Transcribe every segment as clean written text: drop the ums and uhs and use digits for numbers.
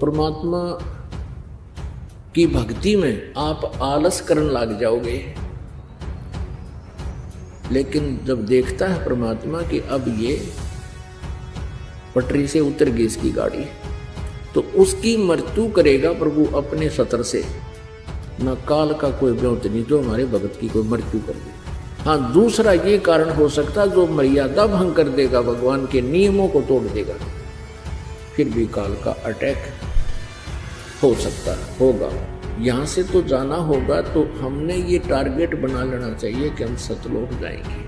परमात्मा की भक्ति में आप आलस करने लग जाओगे। लेकिन जब देखता है परमात्मा कि अब ये पटरी से उतर गई इसकी गाड़ी, तो उसकी मृत्यु करेगा प्रभु अपने सत्र से। न काल का कोई ब्योत नहीं जो हमारे भगत की कोई मृत्यु कर दे। हाँ, दूसरा ये कारण हो सकता जो मर्यादा भंग कर देगा, भगवान के नियमों को तोड़ देगा, फिर भी काल का अटैक हो सकता होगा। यहाँ से तो जाना होगा, तो हमने ये टारगेट बना लेना चाहिए कि हम सतलोक जाएंगे।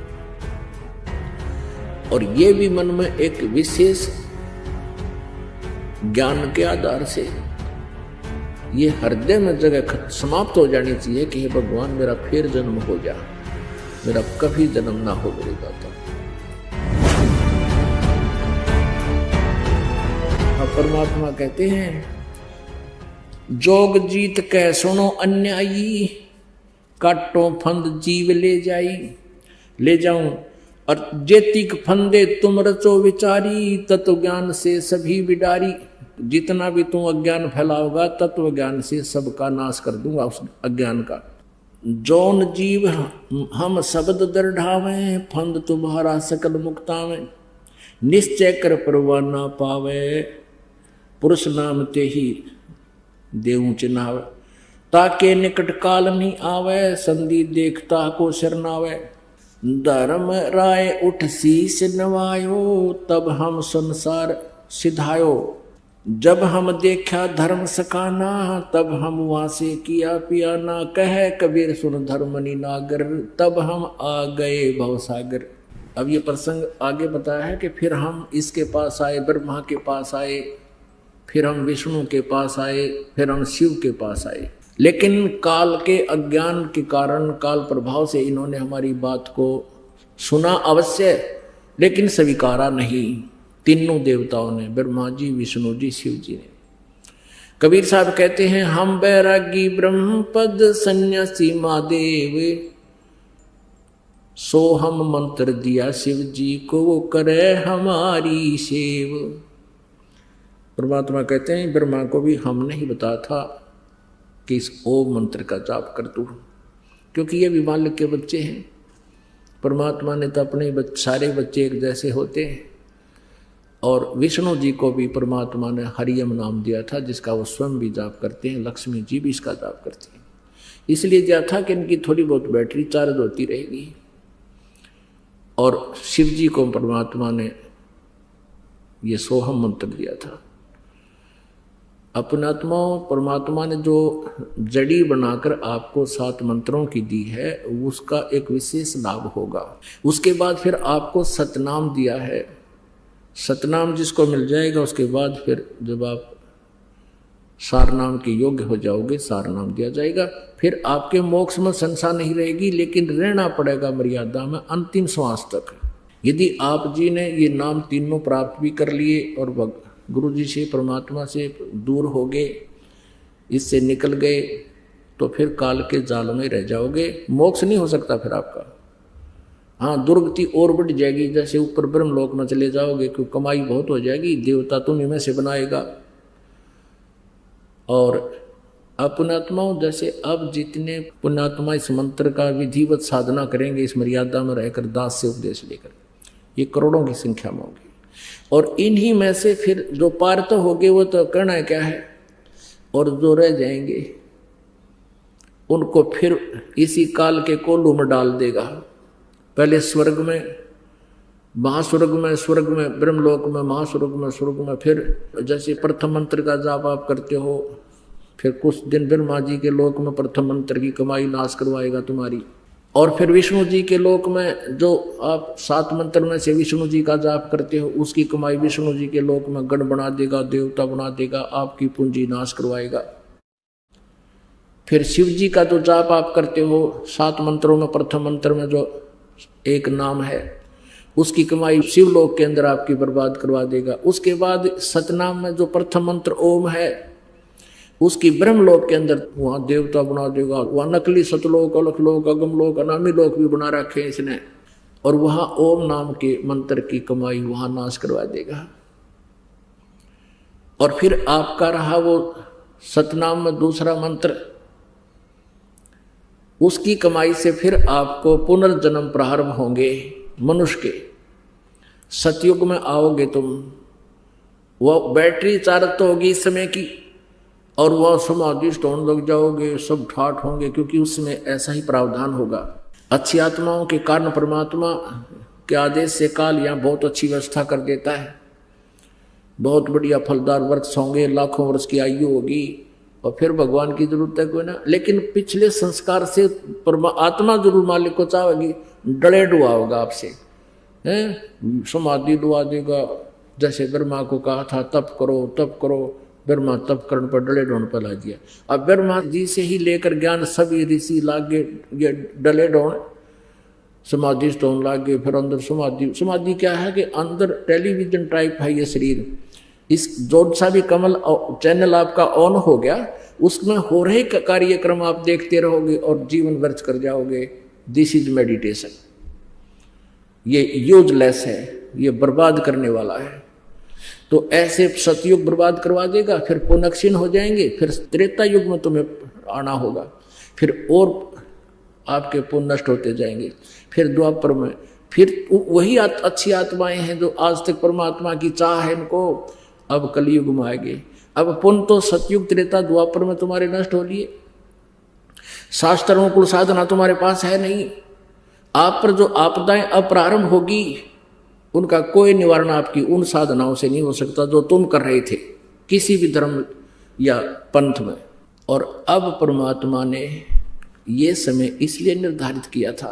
और ये भी मन में एक विशेष ज्ञान के आधार से ये हृदय में जगह समाप्त हो जानी चाहिए कि हे भगवान मेरा फिर जन्म हो जा, मेरा कभी जन्म ना हो मेरे दाता। परमात्मा कहते हैं जोग जीत कह सुनो अन्यायी, काटो फंद जीव ले जाऊं और जेतिक फंदे तुम रचो विचारी, तत्व ज्ञान से सभी बिडारी। जितना भी तुम अज्ञान फैलाओगा तत्व ज्ञान से सबका नाश कर दूंगा उस अज्ञान का। जौन जीव हम शब्द दृढ़ावे, फंद तुम्हारा सकल मुक्तावे। निश्चय कर परवाह ना पावे, पुरुष नाम ते ही देऊं चिन्हावे। ताके निकट काल नहीं आवे, संधि देखता को शरणावे। धर्म राय उठ शीस नवायो, तब हम संसार सिधायो। जब हम देखा धर्म सकाना, तब हम वहां से किया पियाना। कहे कबीर सुन धर्मनि नागर, तब हम आ गए भवसागर। अब ये प्रसंग आगे बताया है कि फिर हम इसके पास आए, ब्रह्मा के पास आए, फिर हम विष्णु के पास आए, फिर हम शिव के पास आए। लेकिन काल के अज्ञान के कारण, काल प्रभाव से इन्होंने हमारी बात को सुना अवश्य, लेकिन स्वीकारा नहीं। तीनों देवताओं ने, ब्रह्मा जी, विष्णु जी, शिव जी ने। कबीर साहब कहते हैं हम बैरागी ब्रह्म पद सन्यासी महादेव, सो हम मंत्र दिया शिव जी को, वो करे हमारी सेव। परमात्मा कहते हैं ब्रह्मा को भी हमने ही बताया था कि इस ओम मंत्र का जाप कर तू, क्योंकि ये भी मालिक के बच्चे हैं। परमात्मा ने तो अपने सारे बच्चे एक जैसे होते हैं। और विष्णु जी को भी परमात्मा ने हरियम नाम दिया था, जिसका वो स्वयं भी जाप करते हैं। लक्ष्मी जी भी इसका जाप करती हैं। इसलिए दिया था कि इनकी थोड़ी बहुत बैटरी चार्ज होती रहेगी। और शिव जी को परमात्मा ने ये सोहम मंत्र दिया था। अपनात्माओं, परमात्मा ने जो जड़ी बनाकर आपको 7 मंत्रों की दी है, उसका एक विशेष लाभ होगा। उसके बाद फिर आपको सतनाम दिया है। सतनाम जिसको मिल जाएगा, उसके बाद फिर जब आप सारनाम के योग्य हो जाओगे, सारनाम दिया जाएगा। फिर आपके मोक्ष में संशय नहीं रहेगी, लेकिन रहना पड़ेगा मर्यादा में अंतिम श्वास तक। यदि आप जी ने ये नाम तीनों प्राप्त भी कर लिए और गुरु जी से, परमात्मा से दूर हो गए, इससे निकल गए, तो फिर काल के जाल में रह जाओगे। मोक्ष नहीं हो सकता फिर आपका। हाँ, दुर्गति और बढ़ जाएगी। जैसे ऊपर ब्रह्मलोक में चले जाओगे, क्योंकि कमाई बहुत हो जाएगी, देवता तुम्हें में से बनाएगा। और अपनात्माओं, जैसे अब जितने पुण्यात्मा इस मंत्र का विधिवत साधना करेंगे, इस मर्यादा में रहकर दास से उपदेश लेकर, ये करोड़ों की संख्या में होगी। और इन्हीं में से फिर जो पार तो होंगे वो तो करना है क्या है, और जो रह जाएंगे उनको फिर इसी काल के कोलू में डाल देगा। पहले स्वर्ग में, महास्वर्ग में, स्वर्ग में, ब्रह्मलोक में, महास्वर्ग में, स्वर्ग में। फिर जैसे प्रथम मंत्र का जाप आप करते हो, फिर कुछ दिन ब्रह्मा जी के लोक में प्रथम मंत्र की कमाई नाश करवाएगा तुम्हारी। और फिर विष्णु जी के लोक में जो आप 7 मंत्र में से विष्णु जी का जाप करते हो, उसकी कमाई विष्णु जी के लोक में गण बना देगा, देवता बना देगा, आपकी पूंजी नाश करवाएगा। फिर शिव जी का जो जाप आप करते हो 7 मंत्रों में, प्रथम मंत्र में जो एक नाम है, उसकी कमाई शिवलोक के अंदर आपकी बर्बाद करवा देगा। उसके बाद सतनाम में जो प्रथम मंत्र ओम है, उसकी ब्रह्मलोक के अंदर वहाँ देवता बना देगा। वहाँ नकली सतलोक, अलखलोक, अगमलोक, अनामी लोक भी बना रखे हैं इसने, और वहाँ ओम नाम के मंत्र की कमाई वहाँ नाश करवा देगा। और फिर आपका रहा वो सतनाम में दूसरा मंत्र, उसकी कमाई से फिर आपको पुनर्जन्म प्रारंभ होंगे मनुष्य के। सतयुग में आओगे तुम, वो बैटरी चार्ज तो होगी इस समय की, और वह समाधिष्ट होने लग जाओगे, सब ठाठ होंगे, क्योंकि उसमें ऐसा ही प्रावधान होगा। अच्छी आत्माओं के कारण परमात्मा के आदेश से काल यहाँ बहुत अच्छी व्यवस्था कर देता है। बहुत बढ़िया फलदार वृक्ष होंगे, लाखों वर्ष की आयु होगी, और फिर भगवान की जरूरत है कोई ना। लेकिन पिछले संस्कार से आत्मा जरूर मालिक को चाहेगी, डले डुआ होगा आपसे, हैं समाधि डुआ देगा। जैसे ब्रह्मा को कहा था तप करो तप करो, ब्रह्मा तप करने पर डले डोन पर ला दिया। अब ब्रह्मा जी से ही लेकर ज्ञान सभी ऋषि लागे, ये डले डोन समाधि स्टोन लागे। फिर अंदर समाधि, समाधि क्या है कि अंदर टेलीविजन टाइप है ये शरीर। इस जो सा भी कमल चैनल आपका ऑन हो गया, उसमें हो रहे कार्यक्रम आप देखते रहोगे और जीवन व्यर्थ कर जाओगे। This is meditation. ये यूजलेस है, ये बर्बाद करने वाला है। तो ऐसे सतयुग बर्बाद करवा देगा, फिर पुनक्षीण हो जाएंगे, फिर त्रेता युग में तुम्हें आना होगा, फिर और आपके पुण्य नष्ट होते जाएंगे। फिर द्वापर में फिर वही अच्छी आत्माएं हैं जो आज तक परमात्मा की चाह है इनको, अब कलयुग में आएंगे। अब पुण्य तो सतयुग त्रेता द्वापर में तुम्हारे नष्ट हो लिए। शास्त्र अनुकूल साधना तुम्हारे पास है नहीं। आप पर जो आपदाएं अब प्रारंभ होगी, उनका कोई निवारण आपकी उन साधनाओं से नहीं हो सकता जो तुम कर रहे थे किसी भी धर्म या पंथ में। और अब परमात्मा ने ये समय इसलिए निर्धारित किया था,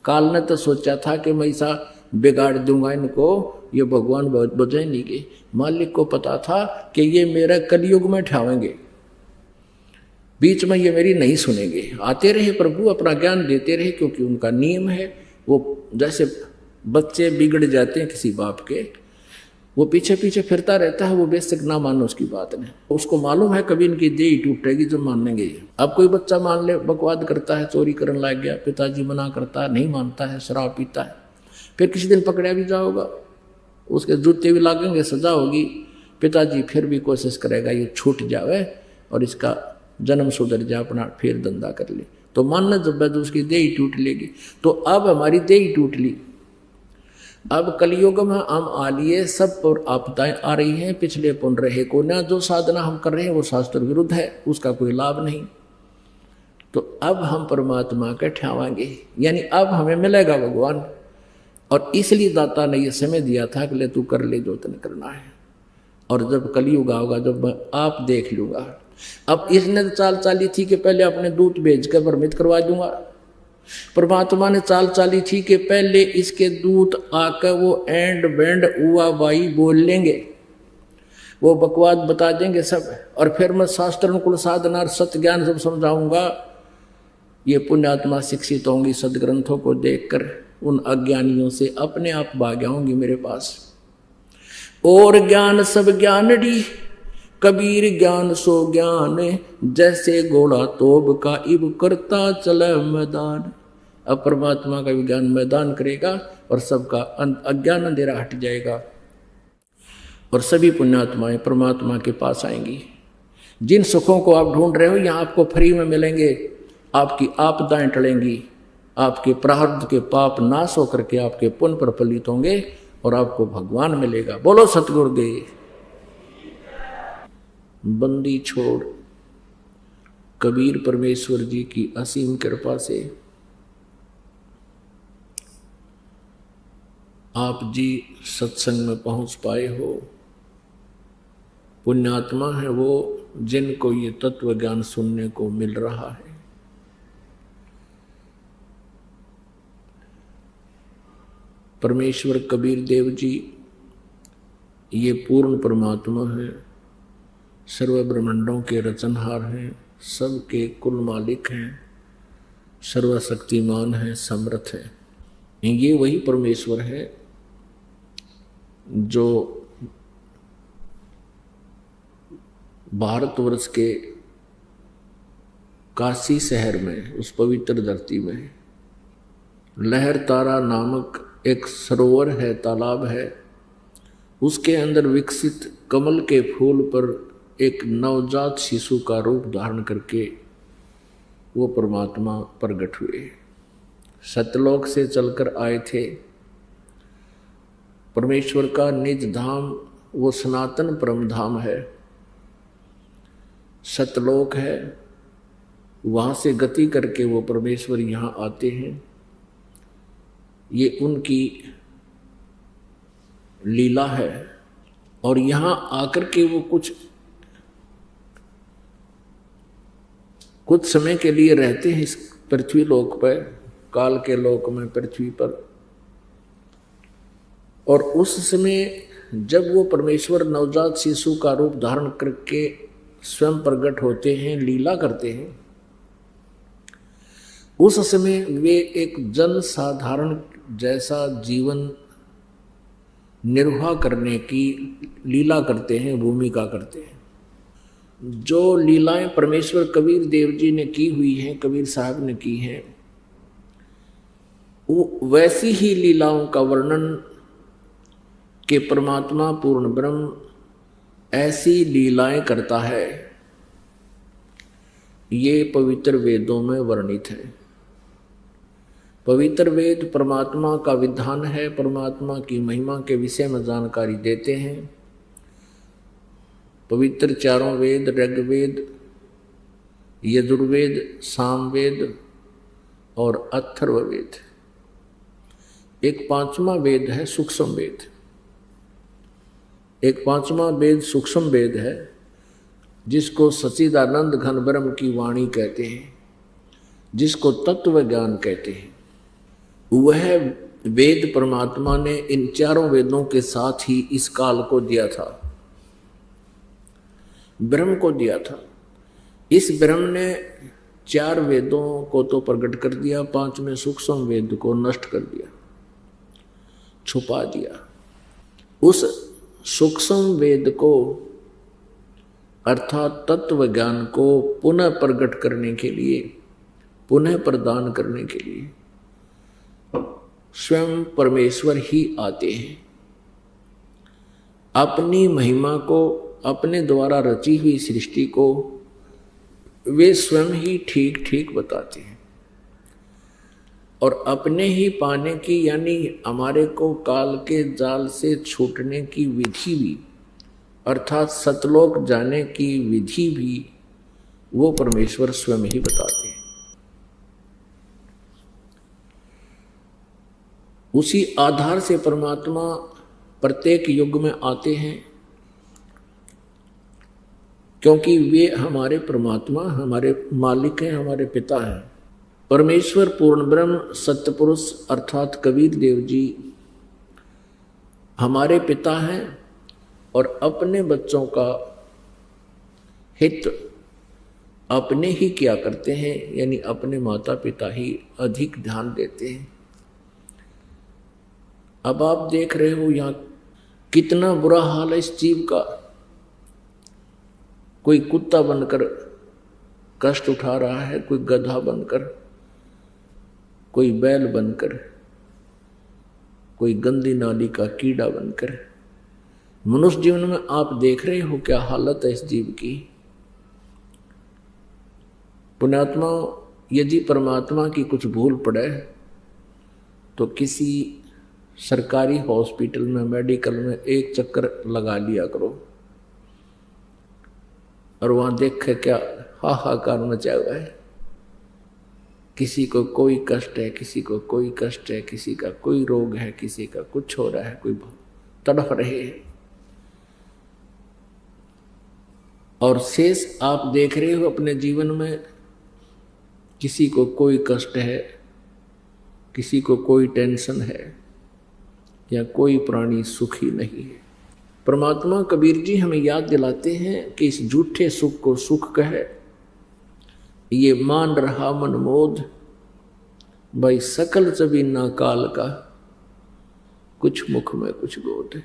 काल ने तो सोचा था कि मैं ऐसा बिगाड़ दूंगा इनको, ये भगवान बजाय नहीं गए। मालिक को पता था कि ये मेरा कलयुग में ठावेंगे, बीच में ये मेरी नहीं सुनेंगे। आते रहे प्रभु, अपना ज्ञान देते रहे, क्योंकि उनका नियम है। वो जैसे बच्चे बिगड़ जाते हैं किसी बाप के, वो पीछे पीछे फिरता रहता है, वो बेशक ना मानो उसकी बात नहीं, उसको मालूम है कभी इनकी देह टूटेगी जब मानेंगे। अब कोई बच्चा मान ले बकवाद करता है, चोरी करने लग गया, पिताजी मना करता है, नहीं मानता है, शराब पीता है, फिर किसी दिन पकड़ा भी जाओगा, उसके जूते भी लागेंगे, सजा होगी, पिताजी फिर भी कोशिश करेगा ये छूट जावे और इसका जन्म सुधर जाए, अपना फिर धंधा कर ले। तो मानना जब है तो उसकी देह टूट लेगी। तो अब हमारी देह टूट ली, अब कलयुग में हम आ लिए, सब पर आपदाएं आ रही हैं। पिछले पुण्य रहे को ना, जो साधना हम कर रहे हैं वो शास्त्र विरुद्ध है, उसका कोई लाभ नहीं। तो अब हम परमात्मा के ठहराएंगे, यानी अब हमें मिलेगा भगवान। और इसलिए दाता ने ये समय दिया था कि ले तू कर ले जो तने करना है, और जब कलयुग आओगा जब मैं आप देख लूंगा। अब इसने चाल चाली थी कि पहले अपने दूत भेज कर भ्रमित करवा दूंगा। परमात्मा ने चाल चाली थी कि पहले इसके दूत आकर वो एंड बैंड हुआ बाई बोल लेंगे, वो बकवाद बता देंगे सब, और फिर मैं शास्त्र अनुकूल साधना सत्य ज्ञान सब समझाऊंगा। ये पुण्यात्मा शिक्षित होंगी, सदग्रंथों को देखकर उन अज्ञानियों से अपने आप भाग आऊंगी मेरे पास। और ज्ञान सब ज्ञानड़ी, कबीर ज्ञान सो ज्ञान, जैसे घोड़ा तोब का इब करता चले मैदान। अब परमात्मा का विज्ञान मैदान करेगा और सबका अज्ञान अंधेरा हट जाएगा, और सभी पुण्यात्माएं परमात्मा के पास आएंगी। जिन सुखों को आप ढूंढ रहे हो यहाँ आपको फ्री में मिलेंगे। आपकी आपदाएं टलेंगी, आपके प्रारब्ध के पाप नाश होकर के आपके पुण्य प्रफलित होंगे और आपको भगवान मिलेगा। बोलो सतगुरुदेव। बंदी छोड़ कबीर परमेश्वर जी की असीम कृपा से आप जी सत्संग में पहुंच पाए हो। पुण्यात्मा है वो जिनको ये तत्व ज्ञान सुनने को मिल रहा है। परमेश्वर कबीर देव जी ये पूर्ण परमात्मा है, सर्व ब्रह्मांडों के रचनहार हैं, सबके कुल मालिक हैं, सर्वशक्तिमान हैं, समर्थ हैं। ये वही परमेश्वर है जो भारतवर्ष के काशी शहर में, उस पवित्र धरती में लहर तारा नामक एक सरोवर है, तालाब है, उसके अंदर विकसित कमल के फूल पर एक नवजात शिशु का रूप धारण करके वो परमात्मा प्रकट हुए। सतलोक से चलकर आए थे। परमेश्वर का निज धाम वो सनातन परम धाम है, सतलोक है। वहाँ से गति करके वो परमेश्वर यहाँ आते हैं। ये उनकी लीला है। और यहाँ आकर के वो कुछ समय के लिए रहते हैं इस पृथ्वी लोक पर, काल के लोक में, पृथ्वी पर। और उस समय जब वो परमेश्वर नवजात शिशु का रूप धारण करके स्वयं प्रकट होते हैं, लीला करते हैं, उस समय वे एक जन साधारण जैसा जीवन निर्वाह करने की लीला करते हैं, भूमिका करते हैं। जो लीलाएं परमेश्वर कबीर देव जी ने की हुई हैं, कबीर साहब ने की हैं, वो वैसी ही लीलाओं का वर्णन कि परमात्मा पूर्ण ब्रह्म ऐसी लीलाएं करता है, ये पवित्र वेदों में वर्णित है। पवित्र वेद परमात्मा का विधान है, परमात्मा की महिमा के विषय में जानकारी देते हैं। पवित्र चारों वेद, ऋग्वेद, यजुर्वेद, सामवेद और अथर्ववेद। एक पांचवा वेद है सूक्ष्म वेद। एक पांचवा वेद सूक्ष्म वेद है, जिसको सच्चिदानंद घन ब्रह्म की वाणी कहते हैं, जिसको तत्व ज्ञान कहते हैं। वह वेद परमात्मा ने इन चारों वेदों के साथ ही इस काल को दिया था, ब्रह्म को दिया था। इस ब्रह्म ने चार वेदों को तो प्रकट कर दिया, पांचवें सूक्ष्म वेद को नष्ट कर दिया, छुपा दिया। उस सूक्ष्म वेद को अर्थात तत्व ज्ञान को पुनः प्रकट करने के लिए, पुनः प्रदान करने के लिए स्वयं परमेश्वर ही आते हैं। अपनी महिमा को, अपने द्वारा रची हुई सृष्टि को वे स्वयं ही ठीक ठीक बताते हैं। और अपने ही पाने की, यानी हमारे को काल के जाल से छूटने की विधि भी, अर्थात सतलोक जाने की विधि भी वो परमेश्वर स्वयं ही बताते हैं। उसी आधार से परमात्मा प्रत्येक युग में आते हैं, क्योंकि वे हमारे परमात्मा, हमारे मालिक हैं, हमारे पिता हैं। परमेश्वर पूर्ण ब्रह्म सत्यपुरुष अर्थात कबीर देव जी हमारे पिता हैं और अपने बच्चों का हित अपने ही किया करते हैं, यानी अपने माता पिता ही अधिक ध्यान देते हैं। अब आप देख रहे हो यहाँ कितना बुरा हाल है इस जीव का। कोई कुत्ता बनकर कष्ट उठा रहा है, कोई गधा बनकर, कोई बैल बनकर, कोई गंदी नाली का कीड़ा बनकर। मनुष्य जीवन में आप देख रहे हो क्या हालत है इस जीव की। पुण्यात्मा, यदि परमात्मा की कुछ भूल पड़े तो किसी सरकारी हॉस्पिटल में, मेडिकल में एक चक्कर लगा लिया करो और वहां देखे क्या हाहाकार मचा हुआ है। किसी को कोई कष्ट है, किसी को कोई कष्ट है, किसी का कोई रोग है, किसी का कुछ हो रहा है, कोई तड़फ रहे हैं। और शेष आप देख रहे हो अपने जीवन में, किसी को कोई कष्ट है, किसी को कोई टेंशन है, या कोई प्राणी सुखी नहीं है। परमात्मा कबीर जी हमें याद दिलाते हैं कि इस झूठे सुख को सुख कहे, ये मान रहा मन मोद, भाई सकल जबीना काल का, कुछ मुख में कुछ गोद।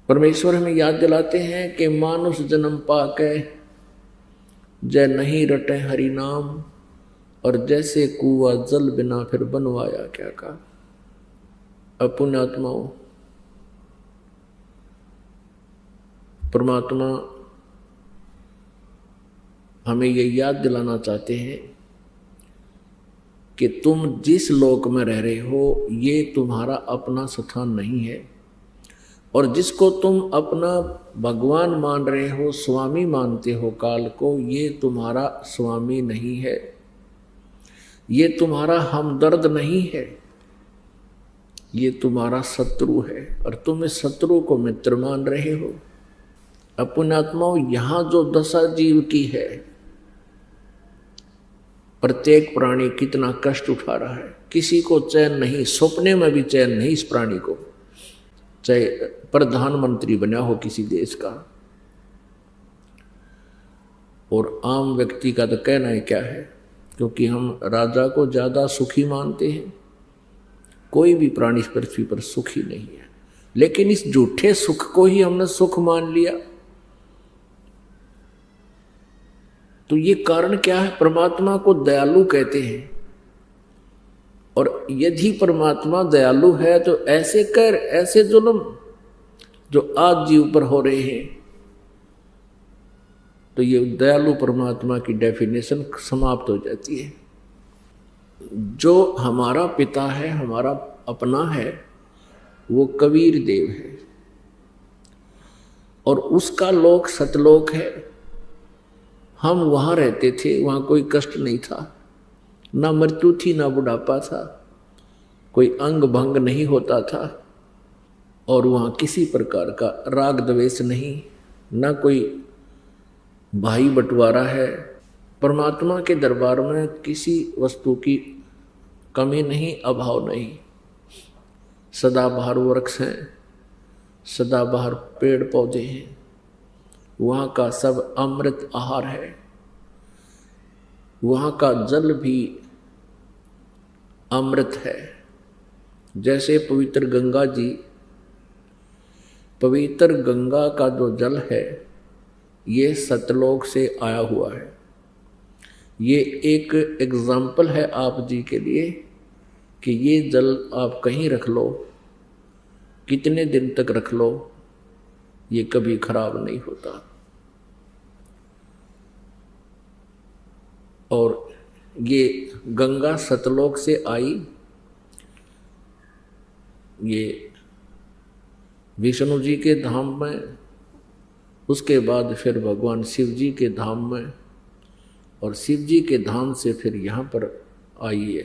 परमेश्वर हमें याद दिलाते हैं कि मानुष जन्म पाके जय नहीं रटे हरि नाम, और जैसे कुआ जल बिना फिर बनवाया क्या का। अपुण्यात्माओं, परमात्मा हमें ये याद दिलाना चाहते हैं कि तुम जिस लोक में रह रहे हो ये तुम्हारा अपना स्थान नहीं है, और जिसको तुम अपना भगवान मान रहे हो, स्वामी मानते हो काल को, ये तुम्हारा स्वामी नहीं है, ये तुम्हारा हमदर्द नहीं है, ये तुम्हारा शत्रु है, और तुम इस शत्रु को मित्र मान रहे हो। अपुण्यात्माओं, यहां जो दशा जीव की है, प्रत्येक प्राणी कितना कष्ट उठा रहा है, किसी को चैन नहीं, सपने में भी चैन नहीं इस प्राणी को, चाहे प्रधानमंत्री बना हो किसी देश का, और आम व्यक्ति का तो कहना ही क्या है, क्योंकि हम राजा को ज्यादा सुखी मानते हैं। कोई भी प्राणी इस पृथ्वी पर सुखी नहीं है, लेकिन इस झूठे सुख को ही हमने सुख मान लिया। तो ये कारण क्या है? परमात्मा को दयालु कहते हैं, और यदि परमात्मा दयालु है तो ऐसे कर, ऐसे जुल्म जो आज जीव पर हो रहे हैं, तो ये दयालु परमात्मा की डेफिनेशन समाप्त हो जाती है। जो हमारा पिता है, हमारा अपना है, वो कबीर देव है, और उसका लोक सतलोक है। हम वहां रहते थे, वहां कोई कष्ट नहीं था, ना मृत्यु थी, ना बुढ़ापा था, कोई अंग भंग नहीं होता था, और वहां किसी प्रकार का राग द्वेष नहीं, ना कोई भाई बंटवारा है। परमात्मा के दरबार में किसी वस्तु की कमी नहीं, अभाव नहीं। सदाबहार वृक्ष हैं, सदाबहार पेड़ पौधे हैं, वहाँ का सब अमृत आहार है, वहाँ का जल भी अमृत है। जैसे पवित्र गंगा जी, पवित्र गंगा का जो जल है ये सतलोक से आया हुआ है। ये एक एग्जाम्पल है आप जी के लिए कि ये जल आप कहीं रख लो, कितने दिन तक रख लो, ये कभी खराब नहीं होता। और ये गंगा सतलोक से आई, ये विष्णु जी के धाम में, उसके बाद फिर भगवान शिव जी के धाम में, और शिव जी के धाम से फिर यहाँ पर आई है।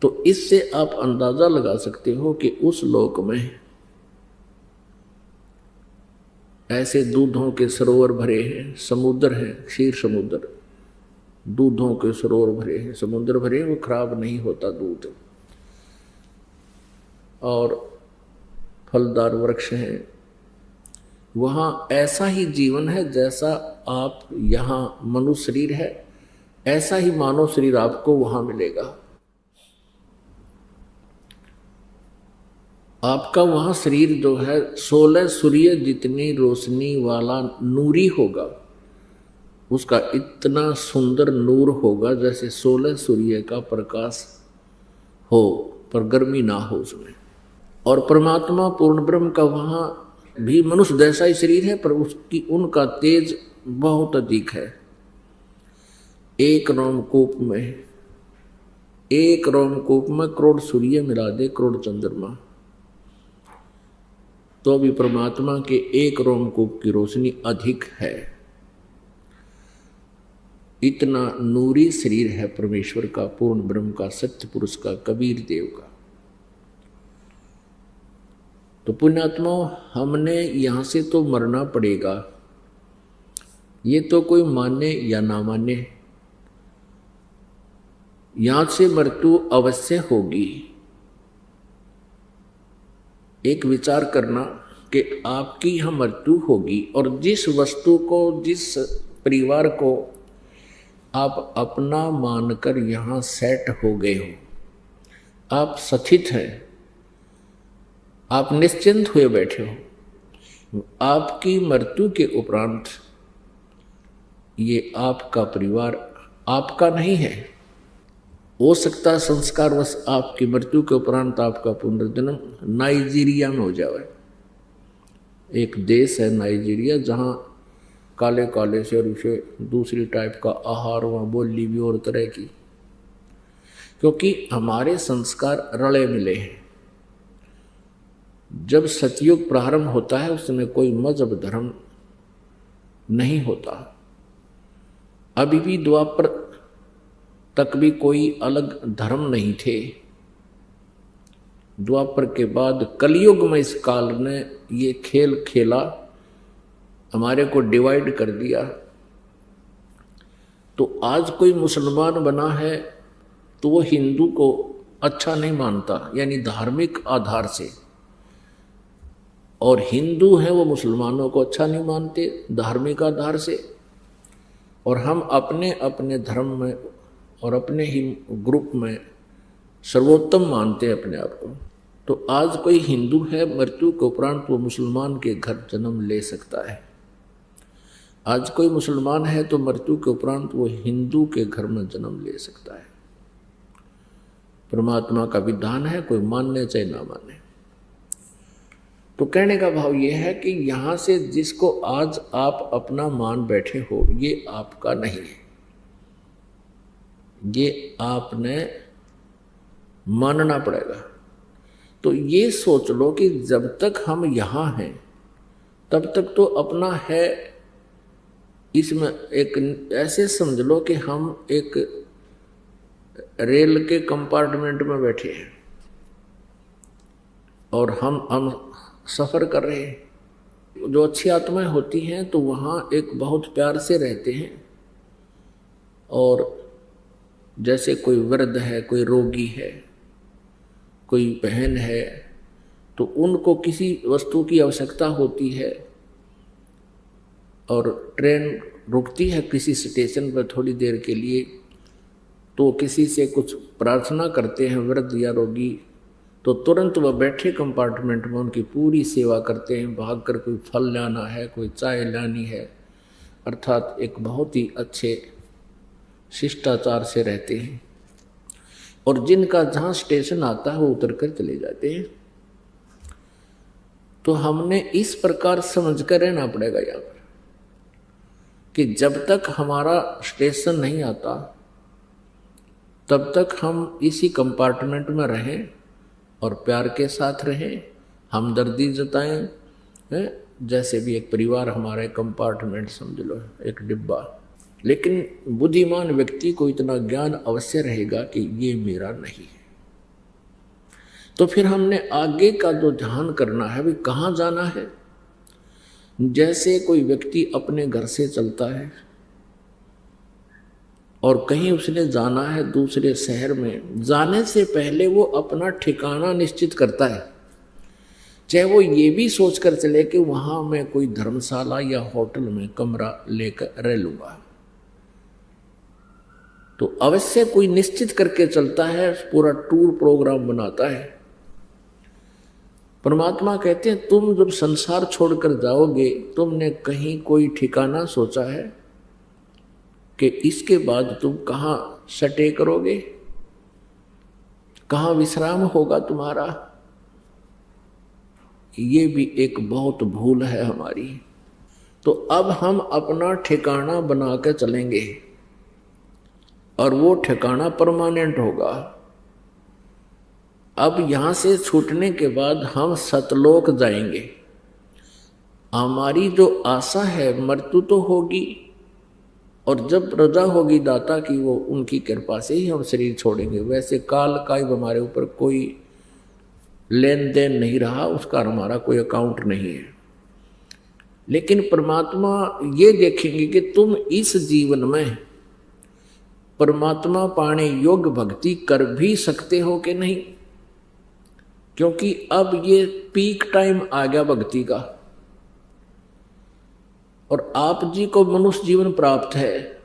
तो इससे आप अंदाजा लगा सकते हो कि उस लोक में ऐसे दूधों के सरोवर भरे हैं, समुद्र हैं, क्षीर समुद्र, दूधों के सरोवर भरे हैं, समुद्र भरे, वो खराब नहीं होता दूध, और फलदार वृक्ष हैं। वहाँ ऐसा ही जीवन है जैसा आप यहाँ मनुष्य शरीर है, ऐसा ही मानव शरीर आपको वहाँ मिलेगा। आपका वहाँ शरीर जो है 16 सूर्य जितनी रोशनी वाला नूरी होगा, उसका इतना सुंदर नूर होगा जैसे 16 सूर्य का प्रकाश हो, पर गर्मी ना हो उसमें। और परमात्मा पूर्ण ब्रह्म का वहाँ भी मनुष्य जैसा ही शरीर है, पर उसकी उनका तेज बहुत अधिक है। एक रोमकूप में करोड़ सूर्य मिला दे, करोड़ चंद्रमा, तो भी परमात्मा के एक रोमकूप की रोशनी अधिक है। इतना नूरी शरीर है परमेश्वर का, पूर्ण ब्रह्म का, सत्य पुरुष का, कबीर देव का। तो पुण्यात्मा, हमने यहां से तो मरना पड़ेगा, ये तो कोई माने या ना माने, यहां से मृत्यु अवश्य होगी। एक विचार करना कि आपकी यहां मृत्यु होगी, और जिस वस्तु को, जिस परिवार को आप अपना मानकर यहां सेट हो गए हो, आप स्थित हैं, आप निश्चिंत हुए बैठे हो, आपकी मृत्यु के उपरांत ये आपका परिवार आपका नहीं है, हो सकता है संस्कारवश आपकी मृत्यु के उपरांत आपका पुनर्जन्म नाइजीरिया में हो जाए। एक देश है नाइजीरिया, जहाँ काले काले से और उसे दूसरी टाइप का आहार, वहाँ बोली भी और तरह की, क्योंकि हमारे संस्कार रले मिले हैं। जब सतयुग प्रारंभ होता है उस समय कोई मजहब धर्म नहीं होता। अभी भी द्वापर तक भी कोई अलग धर्म नहीं थे। द्वापर के बाद कलयुग में इस काल ने ये खेल खेला, हमारे को डिवाइड कर दिया। तो आज कोई मुसलमान बना है तो वो हिंदू को अच्छा नहीं मानता, यानी धार्मिक आधार से, और हिंदू हैं वो मुसलमानों को अच्छा नहीं मानते धार्मिक आधार से। और हम अपने अपने धर्म में और अपने ही ग्रुप में सर्वोत्तम मानते हैं अपने आप को। तो आज कोई हिंदू है, मृत्यु के उपरांत वो मुसलमान के घर जन्म ले सकता है। आज कोई मुसलमान है तो मृत्यु के उपरांत वो हिंदू के घर में जन्म ले सकता है। परमात्मा का विधान है, कोई मानने चाहे ना माने। तो कहने का भाव ये है कि यहाँ से जिसको आज आप अपना मान बैठे हो, ये आपका नहीं है, ये आपने मानना पड़ेगा। तो ये सोच लो कि जब तक हम यहाँ हैं तब तक तो अपना है। इसमें एक ऐसे समझ लो कि हम एक रेल के कंपार्टमेंट में बैठे हैं और हम सफ़र कर रहे हैं। जो अच्छी आत्माएं होती हैं तो वहाँ एक बहुत प्यार से रहते हैं, और जैसे कोई वृद्ध है, कोई रोगी है, कोई बहन है, तो उनको किसी वस्तु की आवश्यकता होती है और ट्रेन रुकती है किसी स्टेशन पर थोड़ी देर के लिए, तो किसी से कुछ प्रार्थना करते हैं वृद्ध या रोगी, तो तुरंत वह बैठे कंपार्टमेंट में उनकी पूरी सेवा करते हैं। भागकर कोई फल लाना है, कोई चाय लानी है, अर्थात एक बहुत ही अच्छे शिष्टाचार से रहते हैं। और जिनका जहाँ स्टेशन आता है वो उतर कर चले जाते हैं। तो हमने इस प्रकार समझ कर रहना पड़ेगा यहाँ पर कि जब तक हमारा स्टेशन नहीं आता तब तक हम इसी कंपार्टमेंट में रहें और प्यार के साथ रहें, हमदर्दी जताएं। जैसे भी एक परिवार हमारा कंपार्टमेंट समझ लो, एक डिब्बा। लेकिन बुद्धिमान व्यक्ति को इतना ज्ञान अवश्य रहेगा कि ये मेरा नहीं है। तो फिर हमने आगे का जो ध्यान करना है, भी कहाँ जाना है। जैसे कोई व्यक्ति अपने घर से चलता है और कहीं उसने जाना है दूसरे शहर में, जाने से पहले वो अपना ठिकाना निश्चित करता है, चाहे वो ये भी सोच कर चले कि वहाँ मैं कोई धर्मशाला या होटल में कमरा लेकर रह लूँगा। तो अवश्य कोई निश्चित करके चलता है, पूरा टूर प्रोग्राम बनाता है। परमात्मा कहते हैं तुम जब संसार छोड़कर जाओगे, तुमने कहीं कोई ठिकाना सोचा है कि इसके बाद तुम कहाँ स्टे करोगे, कहाँ विश्राम होगा तुम्हारा। ये भी एक बहुत भूल है हमारी। तो अब हम अपना ठिकाना बना के चलेंगे और वो ठिकाना परमानेंट होगा। अब यहाँ से छूटने के बाद हम सतलोक जाएंगे। हमारी जो आशा है, मृत्यु तो होगी, और जब रजा होगी दाता की, वो उनकी कृपा से ही हम शरीर छोड़ेंगे। वैसे काल का हमारे ऊपर कोई लेन देन नहीं रहा, उसका हमारा कोई अकाउंट नहीं है। लेकिन परमात्मा ये देखेंगे कि तुम इस जीवन में परमात्मा पाने योग्य भक्ति कर भी सकते हो कि नहीं, क्योंकि अब ये पीक टाइम आ गया भक्ति का, और आप जी को मनुष्य जीवन प्राप्त है।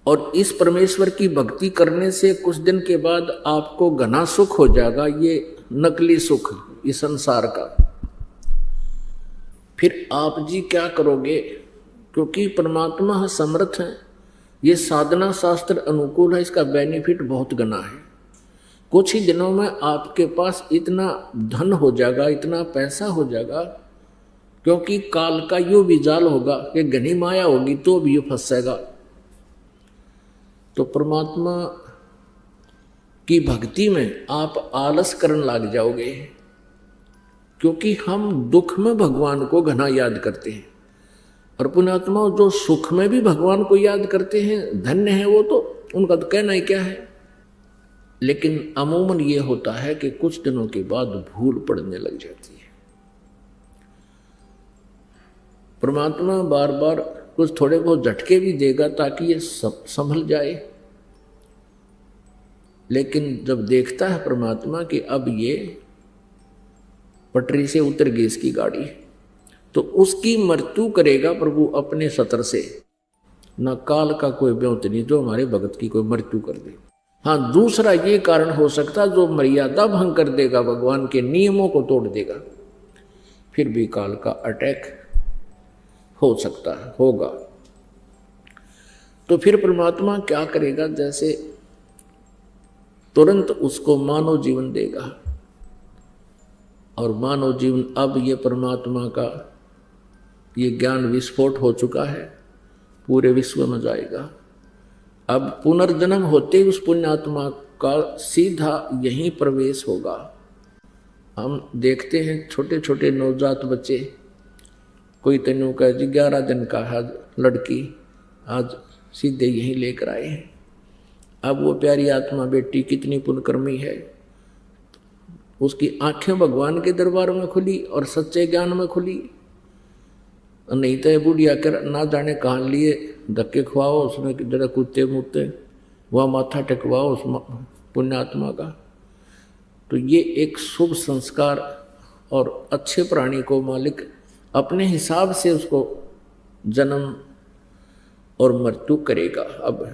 और इस परमेश्वर की भक्ति करने से कुछ दिन के बाद आपको घना सुख हो जाएगा, ये नकली सुख इस संसार का। फिर आप जी क्या करोगे, क्योंकि परमात्मा समर्थ हैं, ये साधना शास्त्र अनुकूल है, इसका बेनिफिट बहुत गना है। कुछ ही दिनों में आपके पास इतना धन हो जाएगा, इतना पैसा हो जाएगा, क्योंकि काल का यो भी जाल होगा कि घनी माया होगी तो भी ये फंसेगा। तो परमात्मा की भक्ति में आप आलस करने लग जाओगे, क्योंकि हम दुख में भगवान को घना याद करते हैं, और पुण्यात्मा जो सुख में भी भगवान को याद करते हैं धन्य है वो, तो उनका तो कहना ही क्या है। लेकिन अमूमन ये होता है कि कुछ दिनों के बाद भूल पड़ने लग जाती है। परमात्मा बार बार कुछ थोड़े बहुत झटके भी देगा ताकि ये संभल जाए, लेकिन जब देखता है परमात्मा कि अब ये पटरी से उतर गई इसकी गाड़ी, तो उसकी मृत्यु करेगा प्रभु अपने सतर से। न काल का कोई ब्योत नहीं जो हमारे भगत की कोई मृत्यु कर दे। हाँ, दूसरा ये कारण हो सकता जो मर्यादा भंग कर देगा, भगवान के नियमों को तोड़ देगा, फिर भी काल का अटैक हो सकता है, होगा। तो फिर परमात्मा क्या करेगा, जैसे तुरंत उसको मानव जीवन देगा, और मानव जीवन अब ये परमात्मा का ये ज्ञान विस्फोट हो चुका है, पूरे विश्व में जाएगा। अब पुनर्जन्म होते ही उस पुण्यात्मा का सीधा यहीं प्रवेश होगा। हम देखते हैं छोटे छोटे नवजात बच्चे, कोई तनु का जी 11 दिन का है लड़की, आज सीधे यहीं लेकर आए हैं। अब वो प्यारी आत्मा बेटी कितनी पुण्यकर्मी है, उसकी आंखें भगवान के दरबार में खुली और सच्चे ज्ञान में खुली। नहीं तो बुढ़िया कर ना जाने कहाँ लिए धक्के खुआओ उसमें, जरा कुत्ते मुत्ते वह माथा टेकवाओ उस पुण्यात्मा का। तो ये एक शुभ संस्कार, और अच्छे प्राणी को मालिक अपने हिसाब से उसको जन्म और मृत्यु करेगा। अब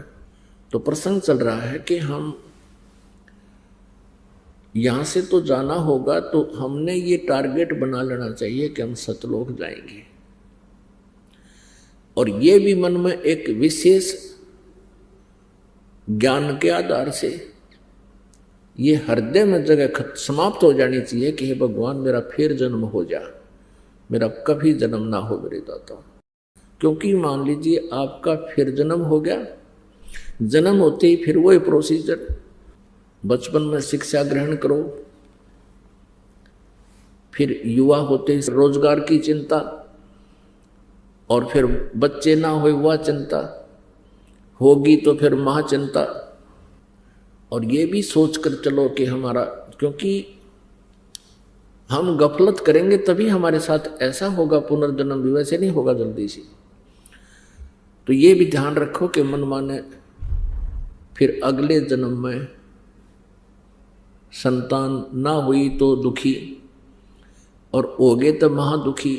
तो प्रसंग चल रहा है कि हम यहाँ से तो जाना होगा, तो हमने ये टारगेट बना लेना चाहिए कि हम सतलोक जाएंगे, और ये भी मन में एक विशेष ज्ञान के आधार से ये हृदय में जगह समाप्त हो जानी चाहिए कि हे भगवान मेरा फिर जन्म हो जा, मेरा कभी जन्म ना हो मेरे दाता। क्योंकि मान लीजिए आपका फिर जन्म हो गया, जन्म होते ही फिर वही प्रोसीजर, बचपन में शिक्षा ग्रहण करो, फिर युवा होते ही रोजगार की चिंता, और फिर बच्चे ना हो वह चिंता होगी, तो फिर महाचिंता। और ये भी सोच कर चलो कि हमारा, क्योंकि हम गफलत करेंगे तभी हमारे साथ ऐसा होगा, पुनर्जन्म भी वैसे नहीं होगा जल्दी से। तो ये भी ध्यान रखो कि मन माने फिर अगले जन्म में संतान ना हुई तो दुखी, और हो गए तो महादुखी।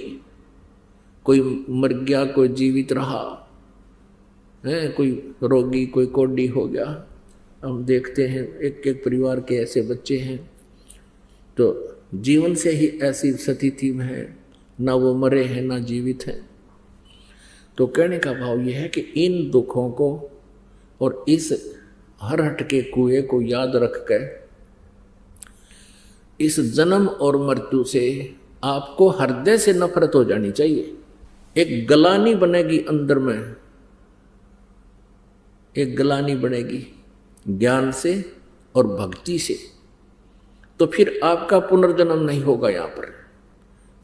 कोई मर गया, कोई जीवित रहा है, कोई रोगी, कोई कोडी हो गया। हम देखते हैं एक एक परिवार के ऐसे बच्चे हैं तो जीवन से ही ऐसी स्थिति में है, ना वो मरे हैं ना जीवित हैं। तो कहने का भाव यह है कि इन दुखों को और इस हरहट के कुएं को याद रख कर इस जन्म और मृत्यु से आपको हृदय से नफरत हो जानी चाहिए। एक गलानी बनेगी अंदर में, एक गलानी बनेगी ज्ञान से और भक्ति से, तो फिर आपका पुनर्जन्म नहीं होगा। यहाँ पर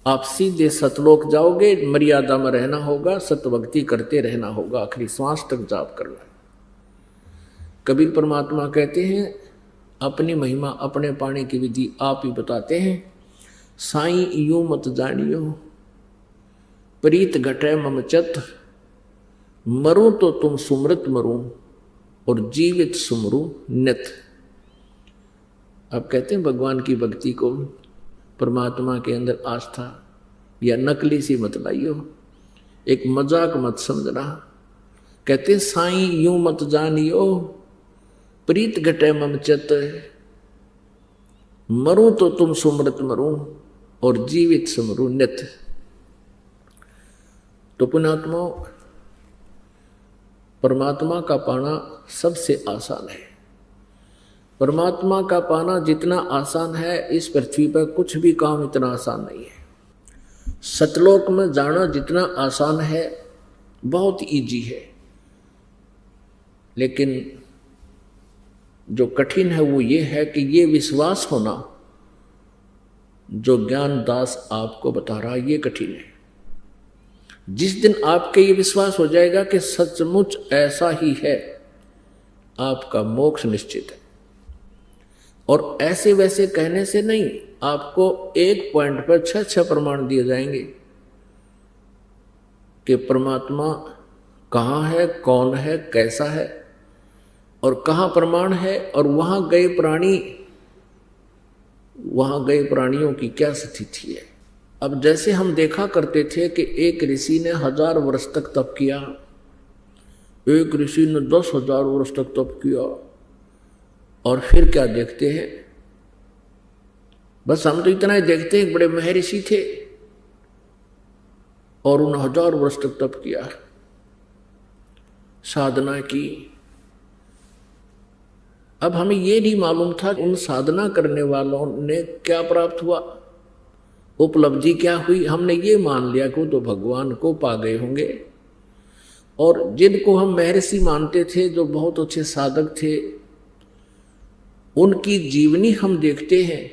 आप सीधे सतलोक जाओगे, मर्यादा में रहना होगा, सतभक्ति करते रहना होगा, आखिरी श्वास तक जाप करना। कबीर परमात्मा कहते हैं अपनी महिमा अपने पाने की विधि आप ही बताते हैं। साईं यूं मत जानियो प्रीत घटे मम चत, मरूं तो तुम सुमृत मरूं और जीवित सुमरूं नित। आप कहते हैं भगवान की भक्ति को, परमात्मा के अंदर आस्था या नकली सी मत लाइयो, एक मजाक मत समझना। कहते साईं यूं मत जानियो प्रीत घटे मम चत, मरूं तो तुम सुमृत मरूं और जीवित सुमरूं नित। तो पुण्यात्मा परमात्मा का पाना सबसे आसान है। परमात्मा का पाना जितना आसान है, इस पृथ्वी पर कुछ भी काम इतना आसान नहीं है। सतलोक में जाना जितना आसान है, बहुत इजी है, लेकिन जो कठिन है वो ये है कि ये विश्वास होना जो ज्ञान दास आपको बता रहा है, ये कठिन है। जिस दिन आपके ये विश्वास हो जाएगा कि सचमुच ऐसा ही है, आपका मोक्ष निश्चित है। और ऐसे वैसे कहने से नहीं, आपको एक पॉइंट पर 6 प्रमाण दिए जाएंगे कि परमात्मा कहाँ है, कौन है, कैसा है और कहाँ प्रमाण है, और वहाँ गए प्राणियों की क्या स्थिति है। अब जैसे हम देखा करते थे कि एक ऋषि ने 1000 वर्ष तक तप किया, एक ऋषि ने 10,000 वर्ष तक तप किया, और फिर क्या देखते हैं, बस हम तो इतना ही देखते हैं, बड़े महर्षि थे और उन 1000 वर्ष तक तप किया, साधना की। अब हमें ये नहीं मालूम था उन साधना करने वालों ने क्या प्राप्त हुआ, उपलब्धि क्या हुई। हमने ये मान लिया कि वो तो भगवान को पा गए होंगे, और जिनको हम महर्षि मानते थे, जो बहुत अच्छे साधक थे, उनकी जीवनी हम देखते हैं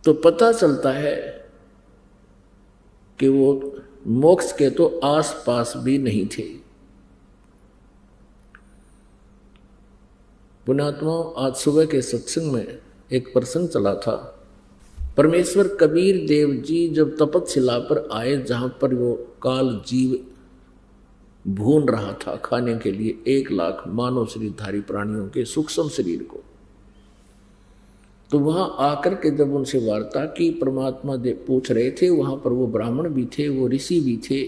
तो पता चलता है कि वो मोक्ष के तो आस पास भी नहीं थे। पुण्यात्मा, आज सुबह के सत्संग में एक प्रसंग चला था। परमेश्वर कबीर देव जी जब तपस्या पर आए, जहां पर वो काल जीव भून रहा था खाने के लिए 1 लाख मानव शरीरधारी प्राणियों के सूक्ष्म शरीर को, तो वहां आकर के जब उनसे वार्ता की, परमात्मा देव पूछ रहे थे, वहां पर वो ब्राह्मण भी थे, वो ऋषि भी थे,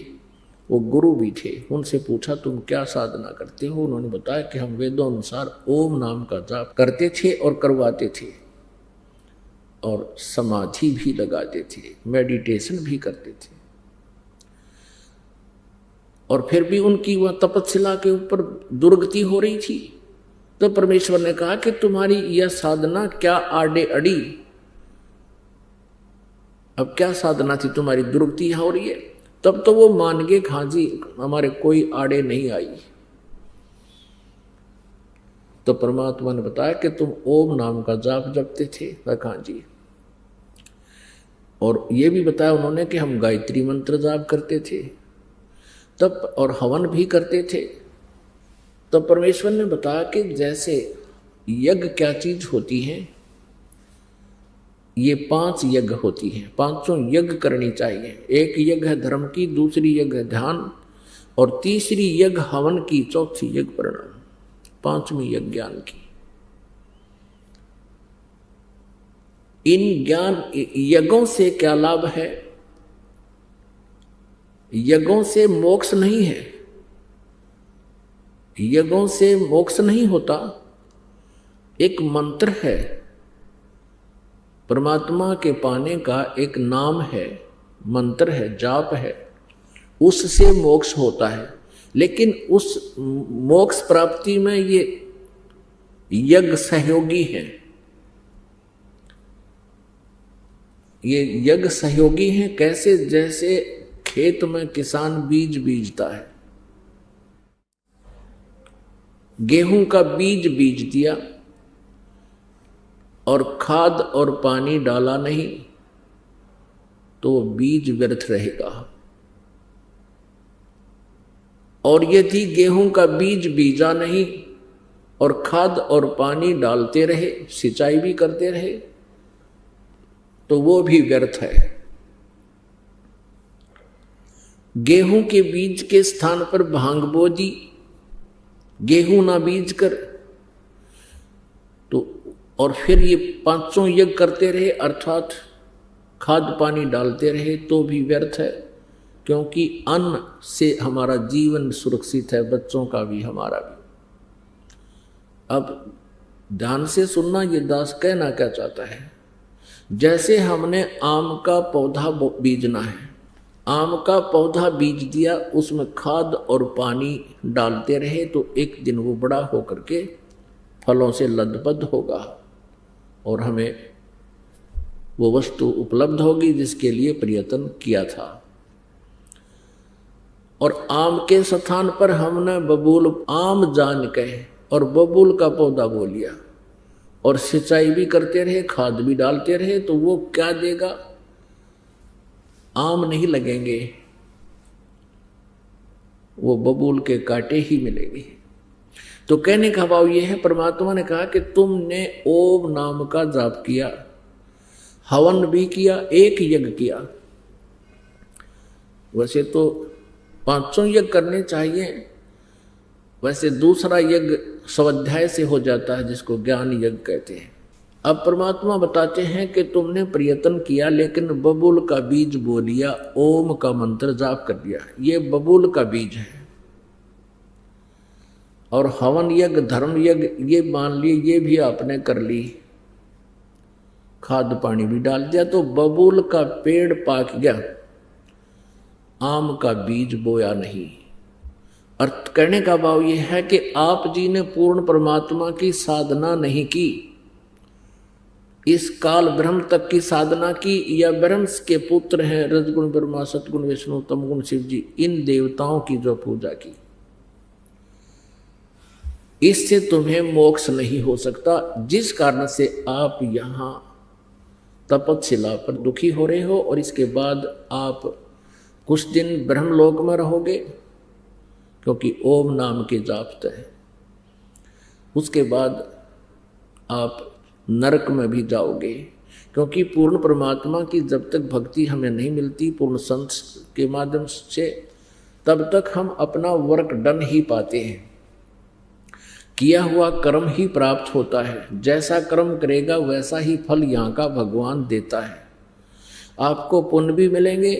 वो गुरु भी थे। उनसे पूछा तुम क्या साधना करते हो? उन्होंने बताया कि हम वेदों अनुसार ओम नाम का जाप करते थे और करवाते थे, और समाधि भी लगाते थे, मेडिटेशन भी करते थे, और फिर भी उनकी वह तपस्या के ऊपर दुर्गति हो रही थी। तो परमेश्वर ने कहा कि तुम्हारी यह साधना क्या आड़े अड़ी, अब क्या साधना थी, तुम्हारी दुर्गति यहां हो रही है। तब तो वो मान गए, हाँ जी हमारे कोई आड़े नहीं आई। तो परमात्मा ने बताया कि तुम ओम नाम का जाप जपते थे, हाँ जी, और ये भी बताया उन्होंने कि हम गायत्री मंत्र जाप करते थे तब, और हवन भी करते थे। तो परमेश्वर ने बताया कि जैसे यज्ञ क्या चीज होती है, ये 5 यज्ञ होती हैं, 5 यज्ञ करनी चाहिए। एक यज्ञ है धर्म की, दूसरी यज्ञ है ध्यान, और तीसरी यज्ञ हवन की, चौथी यज्ञ प्रणाम, 5वीं यज्ञ ज्ञान की। इन ज्ञान यज्ञों से क्या लाभ है? यज्ञों से मोक्ष नहीं है, यज्ञों से मोक्ष नहीं होता। एक मंत्र है, परमात्मा के पाने का एक नाम है, मंत्र है, जाप है, उससे मोक्ष होता है। लेकिन उस मोक्ष प्राप्ति में ये यज्ञ सहयोगी हैं, ये यज्ञ सहयोगी हैं। कैसे? जैसे खेत में किसान बीज बीजता है, गेहूं का बीज बीज दिया और खाद और पानी डाला नहीं तो बीज व्यर्थ रहेगा। और यदि गेहूं का बीज बीजा नहीं और खाद और पानी डालते रहे, सिंचाई भी करते रहे, तो वो भी व्यर्थ है। गेहूं के बीज के स्थान पर भांग बो दी, गेहूं ना बीज कर, तो और फिर ये 5 यज्ञ करते रहे, अर्थात खाद पानी डालते रहे, तो भी व्यर्थ है। क्योंकि अन्न से हमारा जीवन सुरक्षित है, बच्चों का भी, हमारा भी। अब ध्यान से सुनना, ये दास कहना क्या चाहता है। जैसे हमने आम का पौधा बीजना है, आम का पौधा बीज दिया, उसमें खाद और पानी डालते रहे तो एक दिन वो बड़ा होकर के फलों से लदबद होगा और हमें वो वस्तु उपलब्ध होगी जिसके लिए प्रयत्न किया था। और आम के स्थान पर हमने बबूल आम जान कहे और बबूल का पौधा बो लिया और सिंचाई भी करते रहे, खाद भी डालते रहे, तो वो क्या देगा? आम नहीं लगेंगे, वो बबूल के कांटे ही मिलेंगे। तो कहने का भाव ये है, परमात्मा ने कहा कि तुमने ओम नाम का जाप किया, हवन भी किया, एक यज्ञ किया। वैसे तो 500 यज्ञ करने चाहिए, वैसे दूसरा यज्ञ स्वाध्याय से हो जाता है जिसको ज्ञान यज्ञ कहते हैं। अब परमात्मा बताते हैं कि तुमने प्रयत्न किया लेकिन बबूल का बीज बो लिया, ओम का मंत्र जाप कर दिया, ये बबूल का बीज है। और हवन यज्ञ, धर्म यज्ञ, ये मान लिए ये भी आपने कर ली, खाद पानी भी डाल दिया, तो बबूल का पेड़ पाक गया, आम का बीज बोया नहीं। अर्थ कहने का भाव यह है कि आप जी ने पूर्ण परमात्मा की साधना नहीं की, इस काल ब्रह्म तक की साधना की, या ब्रह्म के पुत्र हैं रजगुण ब्रह्मा, सतगुण विष्णु, तमगुण शिव जी, इन देवताओं की जो पूजा की, इससे तुम्हें मोक्ष नहीं हो सकता। जिस कारण से आप यहां तपस्या पर दुखी हो रहे हो और इसके बाद आप कुछ दिन ब्रह्मलोक में रहोगे क्योंकि ओम नाम के जापते हैं, उसके बाद आप नरक में भी जाओगे क्योंकि पूर्ण परमात्मा की जब तक भक्ति हमें नहीं मिलती पूर्ण संत के माध्यम से, तब तक हम अपना वर्क डन ही पाते हैं, किया हुआ कर्म ही प्राप्त होता है। जैसा कर्म करेगा वैसा ही फल यहाँ का भगवान देता है। आपको पुण्य भी मिलेंगे,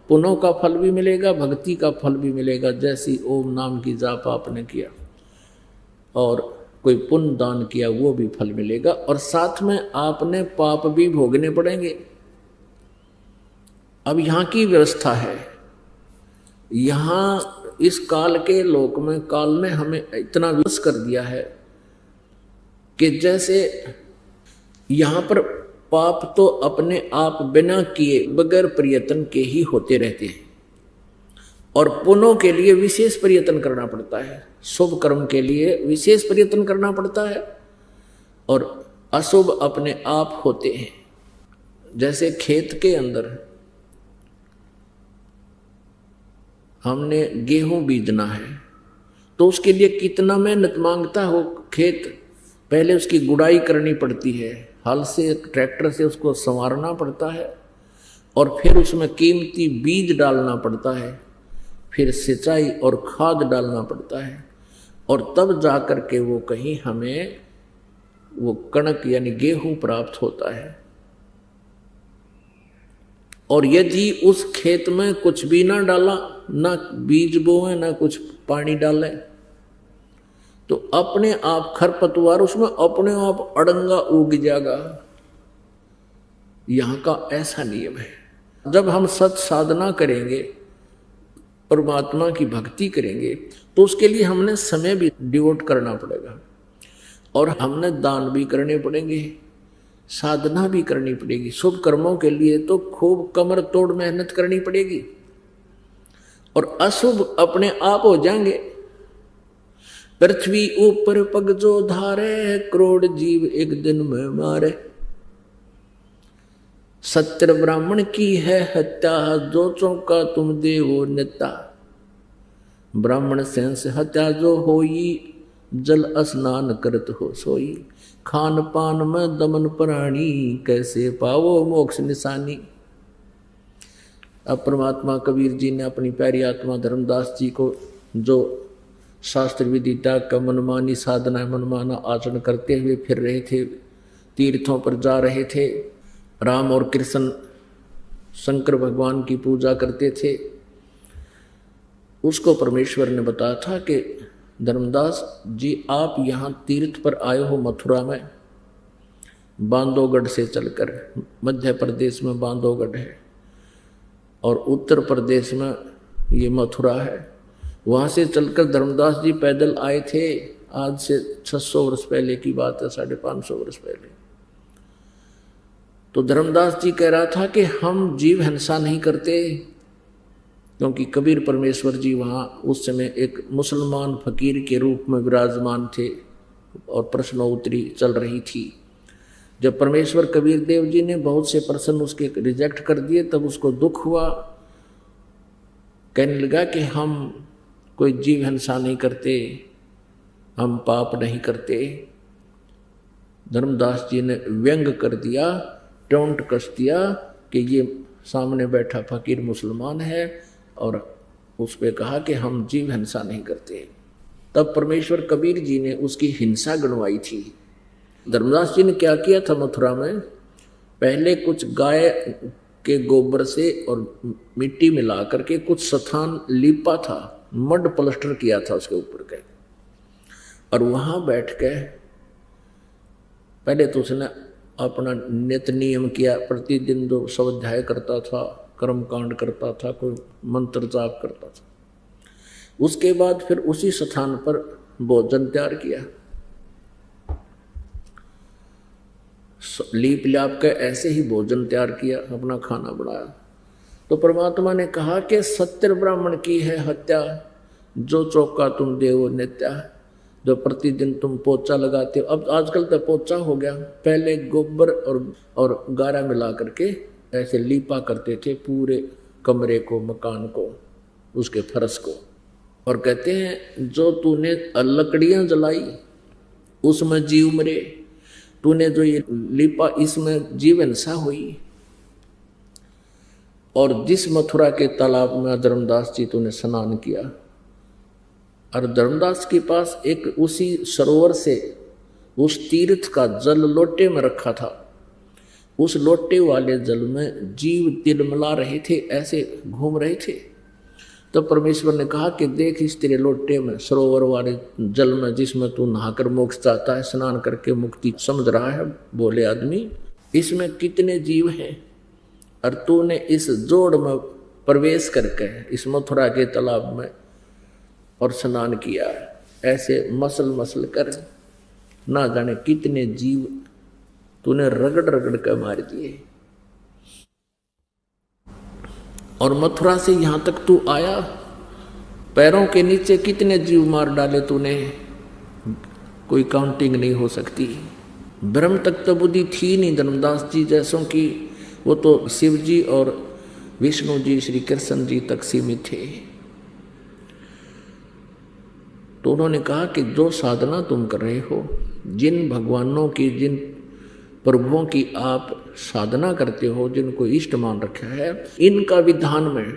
पुण्यों का फल भी मिलेगा, भक्ति का फल भी मिलेगा। जैसी ओम नाम की जाप आपने किया और कोई पुण्य दान किया वो भी फल मिलेगा, और साथ में आपने पाप भी भोगने पड़ेंगे। अब यहाँ की व्यवस्था है, यहाँ इस काल के लोक में, काल ने हमें इतना विवश कर दिया है कि जैसे यहाँ पर पाप तो अपने आप बिना किए बगैर प्रयत्न के ही होते रहते हैं, और पुण्यों के लिए विशेष प्रयत्न करना पड़ता है, शुभ कर्म के लिए विशेष प्रयत्न करना पड़ता है, और अशुभ अपने आप होते हैं। जैसे खेत के अंदर हमने गेहूं बीजना है तो उसके लिए कितना मेहनत मांगता हो खेत, पहले उसकी गुड़ाई करनी पड़ती है, हल से ट्रैक्टर से उसको संवारना पड़ता है, और फिर उसमें कीमती बीज डालना पड़ता है, फिर सिंचाई और खाद डालना पड़ता है, और तब जा कर के वो कहीं हमें वो कणक यानी गेहूं प्राप्त होता है। और यदि उस खेत में कुछ भी ना डाला, ना बीज बोए ना कुछ पानी डाले, तो अपने आप खरपतवार उसमें अपने आप अड़ंगा उग जाएगा। यहाँ का ऐसा नियम है। जब हम सत साधना करेंगे, परमात्मा की भक्ति करेंगे, तो उसके लिए हमने समय भी डिवोट करना पड़ेगा, और हमने दान भी करने पड़ेंगे, साधना भी करनी पड़ेगी। शुभ कर्मों के लिए तो खूब कमर तोड़ मेहनत करनी पड़ेगी, और अशुभ अपने आप हो जाएंगे। पृथ्वी ऊपर पग जो धारे, करोड़ जीव एक दिन में मारे। सत्य ब्राह्मण की है हत्या, जो चौका तुम देवो नेता। ब्राह्मण सेंस हत्या जो होई, जल स्नान करत हो सोई। खान पान में दमन प्राणी, कैसे पावो मोक्ष निशानी। अब परमात्मा कबीर जी ने अपनी प्यारी आत्मा धर्मदास जी को, जो शास्त्र विधि त्याग का मनमानी साधना मनमाना आचरण करते हुए फिर रहे थे, तीर्थों पर जा रहे थे, राम और कृष्ण शंकर भगवान की पूजा करते थे, उसको परमेश्वर ने बताया था कि धर्मदास जी आप यहाँ तीर्थ पर आए हो मथुरा में, बांधवगढ़ से चलकर, मध्य प्रदेश में बांधवगढ़ है, और उत्तर प्रदेश में ये मथुरा है। वहाँ से चलकर धर्मदास जी पैदल आए थे, आज से 600 वर्ष पहले की बात है, 550 वर्ष पहले। तो धर्मदास जी कह रहा था कि हम जीव हिंसा नहीं करते, क्योंकि कबीर परमेश्वर जी वहाँ उस समय एक मुसलमान फकीर के रूप में विराजमान थे और प्रश्नोत्तरी चल रही थी। जब परमेश्वर कबीर देव जी ने बहुत से प्रश्न उसके रिजेक्ट कर दिए, तब उसको दुख हुआ, कहने लगा कि हम कोई जीव हिंसा नहीं करते, हम पाप नहीं करते। धर्मदास जी ने व्यंग कर दिया, टोंट कस दिया कि ये सामने बैठा फकीर मुसलमान है, और उस पे कहा कि हम जीव हिंसा नहीं करते। तब परमेश्वर कबीर जी ने उसकी हिंसा गणवाई थी। धर्मदास जी ने क्या किया था मथुरा में, पहले कुछ गाय के गोबर से और मिट्टी मिला करके कुछ स्थान लीपा था, मड प्लास्टर किया था उसके ऊपर के, और वहां बैठ के पहले तो उसने अपना नित्य नियम किया, प्रतिदिन जो स्वाध्याय करता था, कर्म कांड करता था, कोई मंत्र जाप करता था। उसके बाद फिर उसी स्थान पर भोजन तैयार किया, लीप लाप के ऐसे ही भोजन तैयार किया, अपना खाना बनाया। तो परमात्मा ने कहा कि सत्य ब्राह्मण की है हत्या, जो चौका तुम देवो नित्या, जो प्रतिदिन तुम पोचा लगाते हो। अब आजकल तो पोचा हो गया, पहले गोबर और गारा मिला करके ऐसे लीपा करते थे पूरे कमरे को, मकान को, उसके फर्श को। और कहते हैं जो तूने लकड़ियां जलाई उसमें जीव मरे, तूने जो ये लीपा इसमें जीव हिंसा हुई। और जिस मथुरा के तालाब में धर्मदास जी तूने स्नान किया, और धर्मदास के पास एक उसी सरोवर से उस तीर्थ का जल लोटे में रखा था, उस लोटे वाले जल में जीव तिलमिला रहे थे, ऐसे घूम रहे थे। तो परमेश्वर ने कहा कि देख इस तेरे लोटे में, सरोवर वाले जल में, जिसमें तू नहाकर मोक्ष चाहता है, स्नान करके मुक्ति समझ रहा है बोले आदमी, इसमें कितने जीव हैं, और तूने इस जोड़ में प्रवेश करके इस मथुरा के तालाब में और स्नान किया, ऐसे मसल मसल कर ना जाने कितने जीव तूने रगड़ रगड़ कर मार दिए। और मथुरा से यहां तक तू आया, पैरों के नीचे कितने जीव मार डाले तूने, कोई काउंटिंग नहीं हो सकती। ब्रह्म तक तो बुद्धि थी नहीं धर्मदास जी जैसों की, वो तो शिव जी और विष्णु जी, श्री कृष्ण जी तक सीमित थे। तो उन्होंने कहा कि जो साधना तुम कर रहे हो, जिन भगवानों की, जिन प्रभुओं की आप साधना करते हो, जिनको इष्ट मान रखा है, इनका विधान में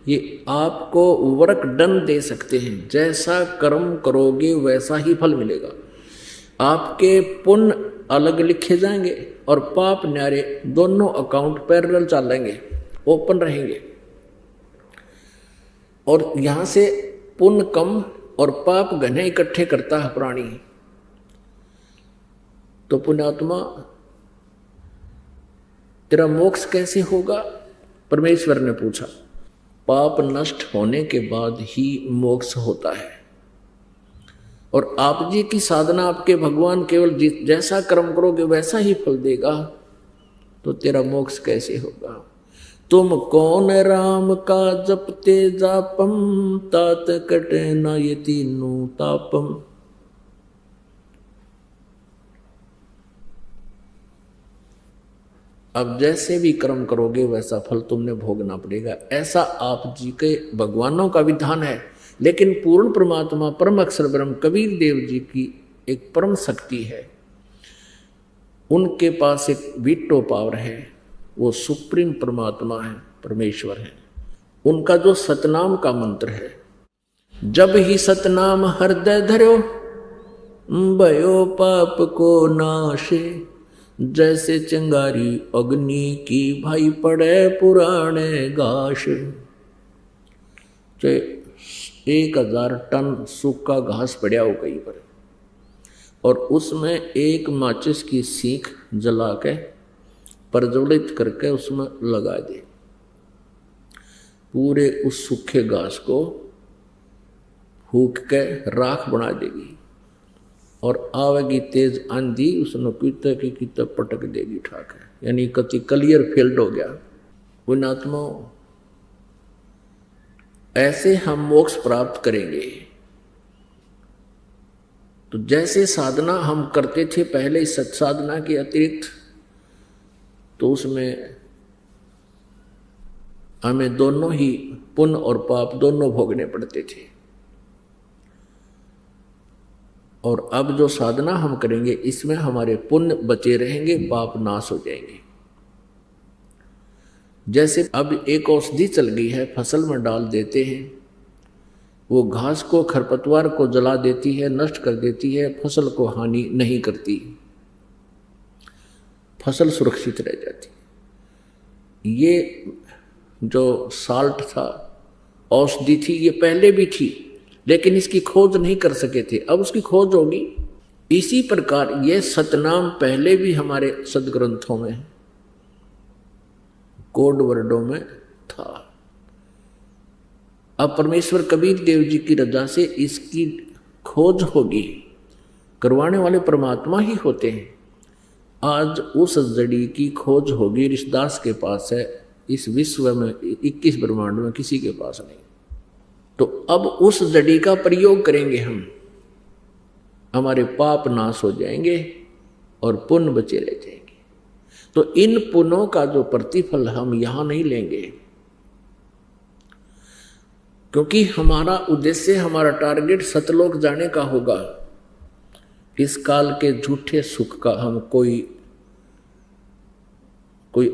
ये आपको वर्क डन दे सकते हैं। जैसा कर्म करोगे वैसा ही फल मिलेगा। आपके पुण्य अलग लिखे जाएंगे और पाप न्यारे दोनों अकाउंट पैरेलल चलेंगे, ओपन रहेंगे। और यहां से पुण्य कम और पाप घने इकट्ठे करता है प्राणी। तो पुण्यात्मा तेरा मोक्ष कैसे होगा? परमेश्वर ने पूछा। पाप नष्ट होने के बाद ही मोक्ष होता है। और आप जी की साधना, आपके भगवान केवल जैसा कर्म करोगे वैसा ही फल देगा, तो तेरा मोक्ष कैसे होगा? तुम कौन राम का जपते जापम, तात कटे न ये तीनों तापम। अब जैसे भी कर्म करोगे वैसा फल तुमने भोगना पड़ेगा, ऐसा आप जी के भगवानों का विधान है। लेकिन पूर्ण परमात्मा परम अक्षर ब्रह्म कबीर देव जी की एक परम शक्ति है, उनके पास एक वीटो पावर है, वो सुप्रीम परमात्मा है, परमेश्वर है। उनका जो सतनाम का मंत्र है, जब ही सतनाम हृदय धरो, भयो पाप को नाशे, जैसे चिंगारी अग्नि की भाई पड़े पुराने घास। 1000 टन सूखा घास पड़ा हो कहीं पर, और उसमें एक माचिस की सीख जला के प्रज्वलित करके उसमें लगा दे, पूरे उस सूखे घास को फूक के राख बना देगी और आवेगी तेज आंधी, उसने कीते की कीते पटक देगी ठाक है, यानी कति क्लियर फील्ड हो गया। पुण्यात्मा, ऐसे हम मोक्ष प्राप्त करेंगे। तो जैसे साधना हम करते थे पहले सत साधना के अतिरिक्त, तो उसमें हमें दोनों ही पुण्य और पाप दोनों भोगने पड़ते थे। और अब जो साधना हम करेंगे इसमें हमारे पुण्य बचे रहेंगे, पाप नाश हो जाएंगे। जैसे अब एक औषधि चल गई है, फसल में डाल देते हैं, वो घास को खरपतवार को जला देती है, नष्ट कर देती है, फसल को हानि नहीं करती, फसल सुरक्षित रह जाती। ये जो साल्ट था, औषधि थी, ये पहले भी थी लेकिन इसकी खोज नहीं कर सके थे, अब उसकी खोज होगी। इसी प्रकार ये सतनाम पहले भी हमारे सदग्रंथों में कोड वर्डों में था। अब परमेश्वर कबीर देव जी की रजा से इसकी खोज होगी, करवाने वाले परमात्मा ही होते हैं। आज उस जड़ी की खोज होगी, ऋषिदास के पास है, इस विश्व में 21 ब्रह्मांड में किसी के पास नहीं। तो अब उस जड़ी का प्रयोग करेंगे हम, हमारे पाप नाश हो जाएंगे और पुण्य बचे रह जाएंगे। तो इन पुण्यों का जो प्रतिफल हम यहां नहीं लेंगे, क्योंकि हमारा उद्देश्य, हमारा टारगेट सतलोक जाने का होगा। इस काल के झूठे सुख का हम कोई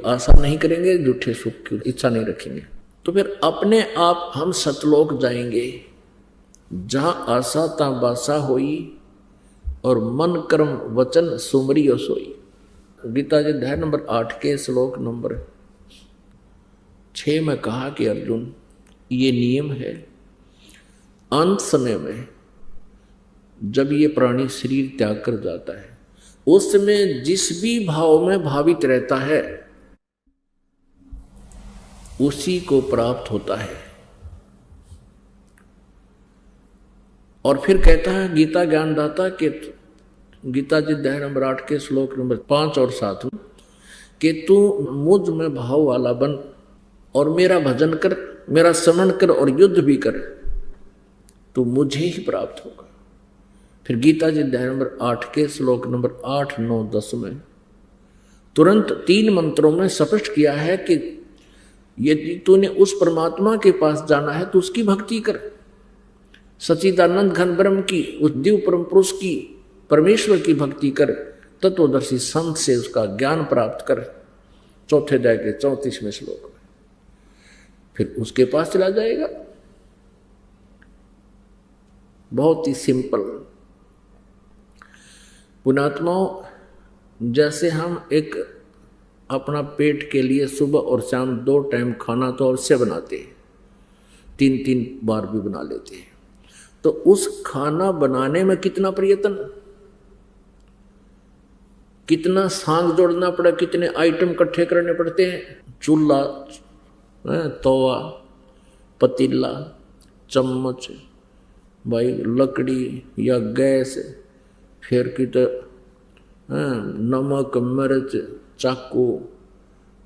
आशा नहीं करेंगे, झूठे सुख की इच्छा नहीं रखेंगे। तो फिर अपने आप हम सतलोक जाएंगे, जहां आशा ता बासा होई और मन कर्म वचन सुमरियो सोई। गीता जी अध्याय नंबर 8 के श्लोक नंबर 6 में कहा कि अर्जुन, ये नियम है, अंत समय में जब ये प्राणी शरीर त्याग कर जाता है, उस समय जिस भी भाव में भावित रहता है उसी को प्राप्त होता है। और फिर कहता है गीता ज्ञानदाता के, गीता जी अध्याय नंबर 8 के श्लोक नंबर 5 और 7 में, कि तू मुझ में भाव वाला बन और मेरा भजन कर, मेरा स्मरण कर और युद्ध भी कर, तो मुझे ही प्राप्त होगा। फिर गीता जी अध्याय नंबर 8 के श्लोक नंबर 8, 9, 10 में तुरंत 3 मंत्रों में स्पष्ट किया है कि यदि तूने उस परमात्मा के पास जाना है तो उसकी भक्ति कर, सच्चिदानंद घन ब्रह्म की, उस दिव्य परम पुरुष की, परमेश्वर की भक्ति कर, तत्वदर्शी संत से उसका ज्ञान प्राप्त कर। चौथे अध्याय के 34वें श्लोक में फिर उसके पास चला जाएगा। बहुत ही सिंपल। पुण्यात्माओं, जैसे हम एक अपना पेट के लिए सुबह और शाम 2 टाइम खाना तो अवश्य बनाते हैं, 3-3 बार भी बना लेते हैं, तो उस खाना बनाने में कितना प्रयत्न, कितना सांग जोड़ना पड़ा, कितने आइटम इकट्ठे करने पड़ते हैं। चूल्हा, तवा, पतीला, चम्मच, भाई लकड़ी या गैस, फिर की तो नमक, मिर्च, चाकू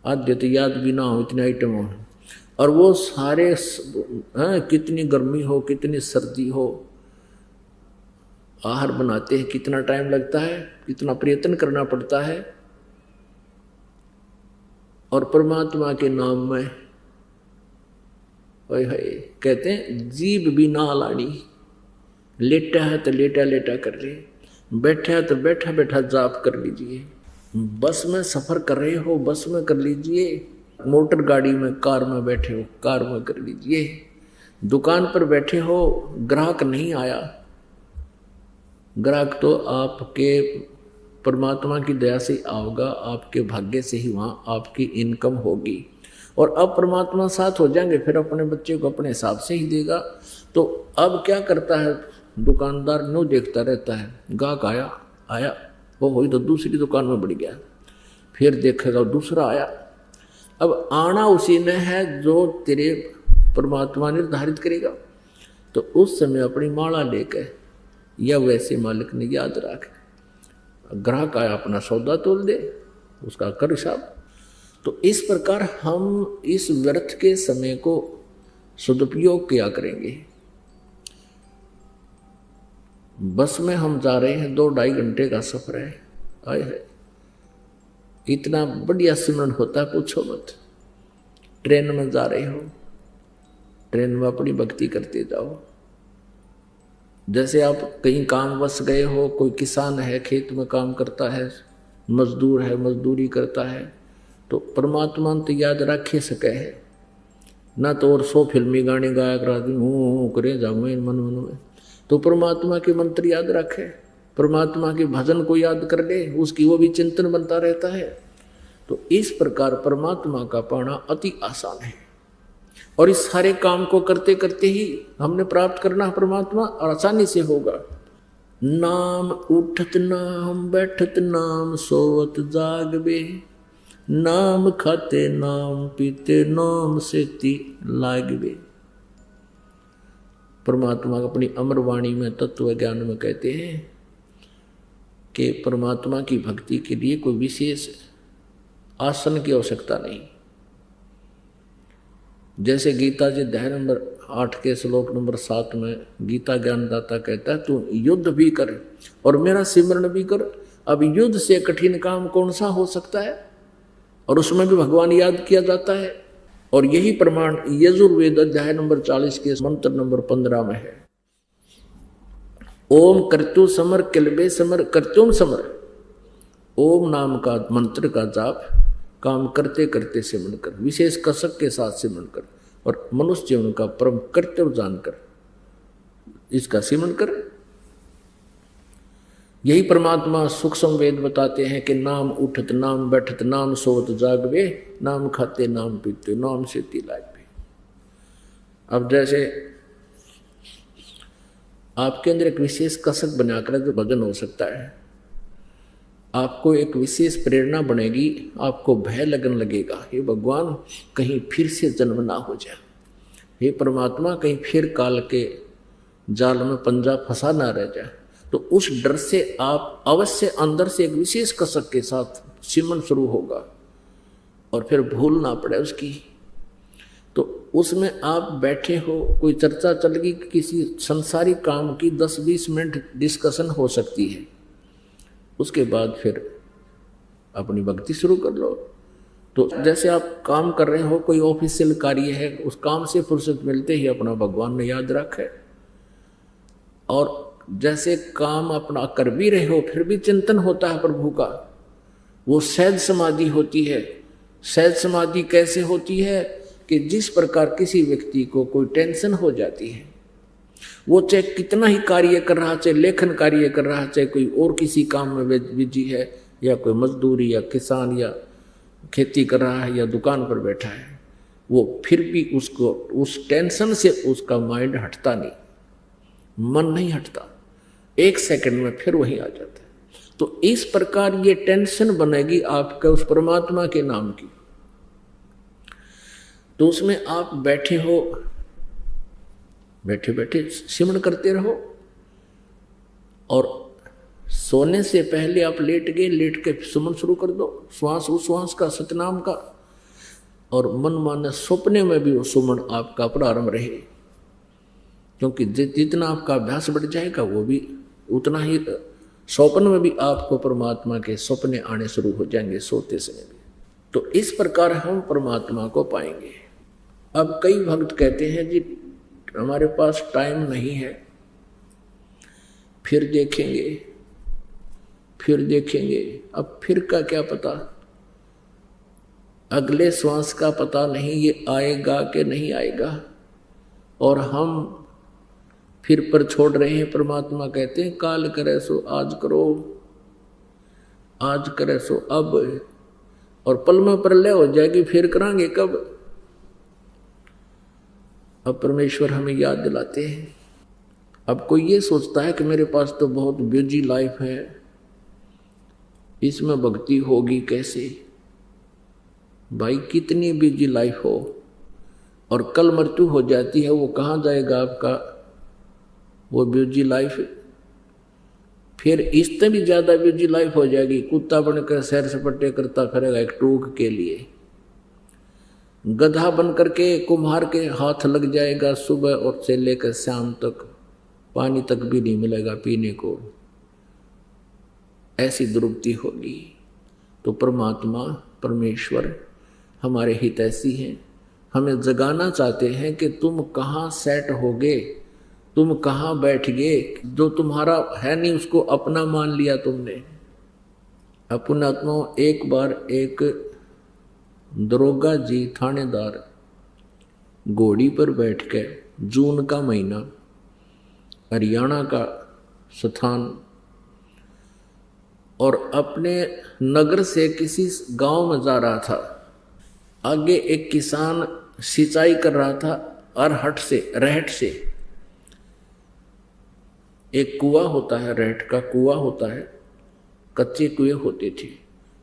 आदि तो याद भी ना हो, इतने आइटम हो। और वो सारे कितनी गर्मी हो, कितनी सर्दी हो, आहार बनाते हैं, कितना टाइम लगता है, कितना प्रयत्न करना पड़ता है। और परमात्मा के नाम में कहते हैं जीभ भी ना लाड़ी, लेटा है तो लेटा लेटा कर ले, बैठा है तो बैठा बैठा जाप कर लीजिए, बस में सफर कर रहे हो बस में कर लीजिए, मोटर गाड़ी में, कार में बैठे हो कार में कर लीजिए, दुकान पर बैठे हो, ग्राहक नहीं आया, ग्राहक तो आपके परमात्मा की दया से आओगा, आपके भाग्य से ही वहाँ आपकी इनकम होगी। और अब परमात्मा साथ हो जाएंगे, फिर अपने बच्चे को अपने हिसाब से ही देगा। तो अब क्या करता है दुकानदार, नो देखता रहता है, गाहक आया वो हुई तो दूसरी दुकान में बढ़ गया, फिर देखेगा दूसरा आया। अब आना उसी ने है जो तेरे परमात्मा निर्धारित करेगा। तो उस समय अपनी माला लेकर या वैसे मालिक ने याद रखे, ग्राहक आया अपना सौदा तोल दे, उसका कर हिसाब। तो इस प्रकार हम इस व्यर्थ के समय को सदुपयोग किया करेंगे। बस में हम जा रहे हैं, 2-2.5 घंटे का सफर है, आए है इतना बढ़िया सिमरन होता है पूछो मत। ट्रेन में जा रहे हो, ट्रेन में अपनी भक्ति करते जाओ। जैसे आप कहीं काम बस गए हो, कोई किसान है खेत में काम करता है, मजदूर है मजदूरी करता है, तो परमात्मा तो याद रखे सके है ना। तो और 100 फिल्मी गाने गाया करा दी हूँ करे जाऊँ मन में, तो परमात्मा के मंत्र याद रखे, परमात्मा के भजन को याद कर ले, उसकी वो भी चिंतन बनता रहता है। तो इस प्रकार परमात्मा का पाना अति आसान है, और इस सारे काम को करते करते ही हमने प्राप्त करना है परमात्मा, और आसानी से होगा। नाम उठत नाम बैठत नाम सोवत जागबे, नाम खाते नाम पीते नाम सेती लागबे। परमात्मा अपनी अमर वाणी में तत्व ज्ञान में कहते हैं कि परमात्मा की भक्ति के लिए कोई विशेष आसन की आवश्यकता नहीं। जैसे गीता जी अध्याय नंबर 8 के श्लोक नंबर 7 में गीता ज्ञानदाता कहता है, तू युद्ध भी कर और मेरा सिमरण भी कर। अब युद्ध से कठिन काम कौन सा हो सकता है, और उसमें भी भगवान याद किया जाता है। और यही प्रमाण यजुर्वेद अध्याय नंबर 40 के मंत्र नंबर 15 में है। ओम कर्तु समर किलबे समर कर्त्युम समर। ओम नाम का मंत्र का जाप काम करते करते सिमरण कर, विशेष कसक के साथ सिमरण कर, और मनुष्य जीवन का परम कर्तव्य जानकर इसका सिमरण कर। यही परमात्मा सूक्ष्म वेद बताते हैं कि नाम उठत नाम बैठत नाम सोत जागवे, नाम खाते नाम पीते नाम सेती लागवे। अब जैसे आपके अंदर एक विशेष कसक बनाकर जो भजन हो सकता है, आपको एक विशेष प्रेरणा बनेगी, आपको भय लगन लगेगा, हे भगवान कहीं फिर से जन्म ना हो जाए, हे परमात्मा कहीं फिर काल के जाल में पंजा फंसा ना रह जाए। तो उस डर से आप अवश्य अंदर से एक विशेष कसक के साथ सिमरन शुरू होगा, और फिर भूल ना पड़े उसकी। तो उसमें आप बैठे हो, कोई चर्चा चल गई, किसी संसारी काम की 10-20 मिनट डिस्कशन हो सकती है, उसके बाद फिर अपनी भक्ति शुरू कर लो। तो जैसे आप काम कर रहे हो, कोई ऑफिशियल कार्य है, उस काम से फुर्सत मिलते ही अपना भगवान ने याद रखे, और जैसे काम अपना कर भी रहे हो फिर भी चिंतन होता है प्रभु का, वो सहज समाधि होती है। सहज समाधि कैसे होती है कि जिस प्रकार किसी व्यक्ति को कोई टेंशन हो जाती है, वो चाहे कितना ही कार्य कर रहा, चाहे लेखन कार्य कर रहा, चाहे कोई और किसी काम में बिजी है, या कोई मजदूरी या किसान या खेती कर रहा है या दुकान पर बैठा है, वो फिर भी उसको उस टेंशन से उसका माइंड हटता नहीं, मन नहीं हटता, 1 सेकंड में फिर वही आ जाता है। तो इस प्रकार ये टेंशन बनेगी आपका उस परमात्मा के नाम की। तो उसमें आप बैठे हो, बैठे बैठे सिमरण करते रहो, और सोने से पहले आप लेट गए, लेट के सुमन शुरू कर दो, श्वास उश्वास का सतनाम का, और मन माने सपने में भी वो सुमन आपका प्रारंभ रहे, क्योंकि जितना आपका अभ्यास बढ़ जाएगा वो भी उतना ही स्वप्न में भी आपको परमात्मा के सपने आने शुरू हो जाएंगे, सोते समय भी। तो इस प्रकार हम परमात्मा को पाएंगे। अब कई भक्त कहते हैं जी हमारे पास टाइम नहीं है, फिर देखेंगे फिर देखेंगे। अब फिर का क्या पता, अगले श्वास का पता नहीं ये आएगा कि नहीं आएगा, और हम फिर पर छोड़ रहे हैं। परमात्मा कहते हैं काल करे सो आज करो, आज करे सो अब, और पल में प्रलय हो जाएगी, फिर करांगे कब। अब परमेश्वर हमें याद दिलाते हैं। अब कोई ये सोचता है कि मेरे पास तो बहुत बिजी लाइफ है, इसमें भक्ति होगी कैसे। भाई कितनी बिजी लाइफ हो, और कल मृत्यु हो जाती है, वो कहाँ जाएगा आपका वो बिजी लाइफ? फिर इससे भी ज्यादा बिजी लाइफ हो जाएगी। कुत्ता बनकर सैर सपाटे करता फिरेगा एक टूक के लिए, गधा बन करके कुम्हार के हाथ लग जाएगा, सुबह और से लेकर शाम तक पानी तक भी नहीं मिलेगा पीने को, ऐसी दुर्गति होगी। तो परमात्मा परमेश्वर हमारे हितैषी हैं, हमें जगाना चाहते हैं कि तुम कहाँ सेट होगे, तुम कहाँ बैठ गए। जो तुम्हारा है नहीं उसको अपना मान लिया तुमने। अपनात्मा। एक बार एक दरोगा जी थानेदार घोड़ी पर बैठ के, जून का महीना, हरियाणा का स्थान, और अपने नगर से किसी गांव में जा रहा था। आगे एक किसान सिंचाई कर रहा था अरहट से, रहट से। एक कुआं होता है, रहट का कुआं होता है, कच्चे कुएं होते थे,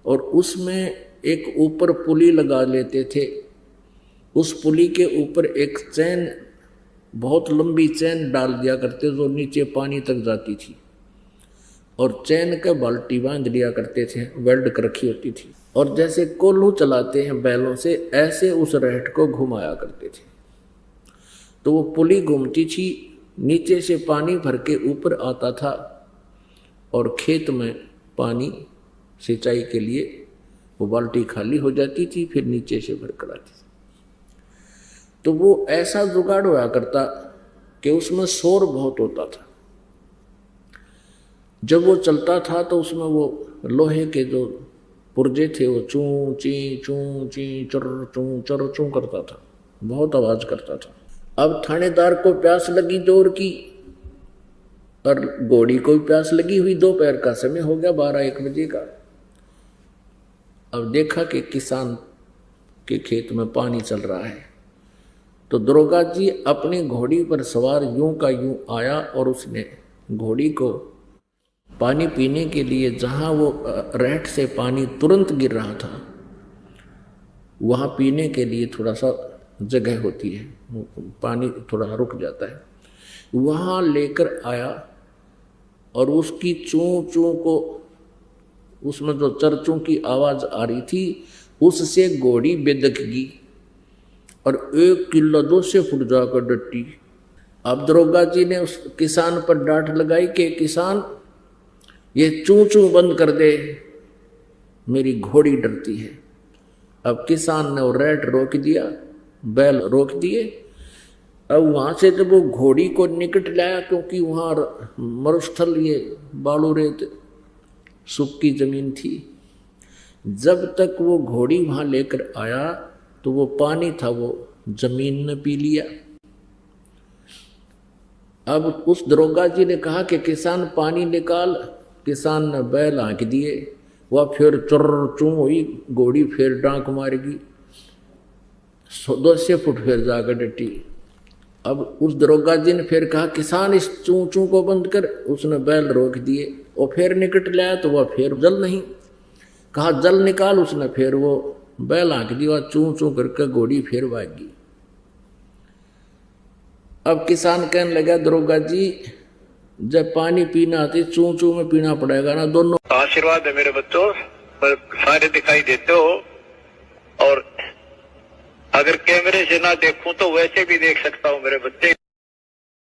और उसमें एक ऊपर पुली लगा लेते थे। उस पुली के ऊपर एक चैन, बहुत लंबी चैन डाल दिया करते जो नीचे पानी तक जाती थी, और चैन का बाल्टी बांध लिया करते थे, वेल्ड कर रखी होती थी, और जैसे कोल्हू चलाते हैं बैलों से, ऐसे उस रहट को घुमाया करते थे। तो वो पुली घूमती थी, नीचे से पानी भर के ऊपर आता था, और खेत में पानी सिंचाई के लिए वो बाल्टी खाली हो जाती थी, फिर नीचे से भर कर आती थी। तो वो ऐसा जुगाड़ हुआ करता कि उसमें शोर बहुत होता था। जब वो चलता था तो उसमें वो लोहे के जो पुर्जे थे वो चूं ची चर चूं करता था, बहुत आवाज करता था। अब थानेदार को प्यास लगी जोर की, और घोड़ी को भी प्यास लगी हुई, दोपहर का समय हो गया, 12-1 बजे का। अब देखा कि किसान के खेत में पानी चल रहा है, तो दरोगा जी अपनी घोड़ी पर सवार यूं का यूं आया, और उसने घोड़ी को पानी पीने के लिए, जहां वो रहट से पानी तुरंत गिर रहा था, वहां पीने के लिए थोड़ा सा जगह होती है, पानी थोड़ा रुक जाता है, वहां लेकर आया, और उसकी चूं चूं को, उसमें जो चरचों की आवाज आ रही थी, उससे घोड़ी बेदक गई और 1 किलो 200 फुट जाकर डटी। अब दरोगा जी ने उस किसान पर डांट लगाई कि किसान, ये चूं चूं बंद कर दे, मेरी घोड़ी डरती है। अब किसान ने वो रेट रोक दिया, बैल रोक दिए। अब वहां से जब वो घोड़ी को निकट लाया, क्योंकि वहां मरुस्थल, ये बालू रेत सूखी जमीन थी, जब तक वो घोड़ी वहां लेकर आया तो वो पानी था वो जमीन ने पी लिया। अब उस दरोगा जी ने कहा कि किसान पानी निकाल। किसान ने बैल हाँक दिए, वह फिर चुर चूं हुई, घोड़ी फिर डांक मारेगी, 200 फुट फिर जाकर डटी। अब उस दरोगा जी ने फिर कहा किसान इस चूं चूं को बंद कर। उसने बैल रोक दिए, और फिर निकट लाया तो वह फिर जल नहीं। कहा जल निकाल, उसने फिर वो बैल हाँक दिया, चूं चूं करके घोड़ी फिर भागी। अब किसान कहने लगा दरोगा जी, जब पानी पीना आती चूं चूं में पीना पड़ेगा ना, दोनों। आशीर्वाद है मेरे बच्चों, सारे दिखाई देते हो, और अगर कैमरे से ना देखूं तो वैसे भी देख सकता हूं मेरे बच्चे।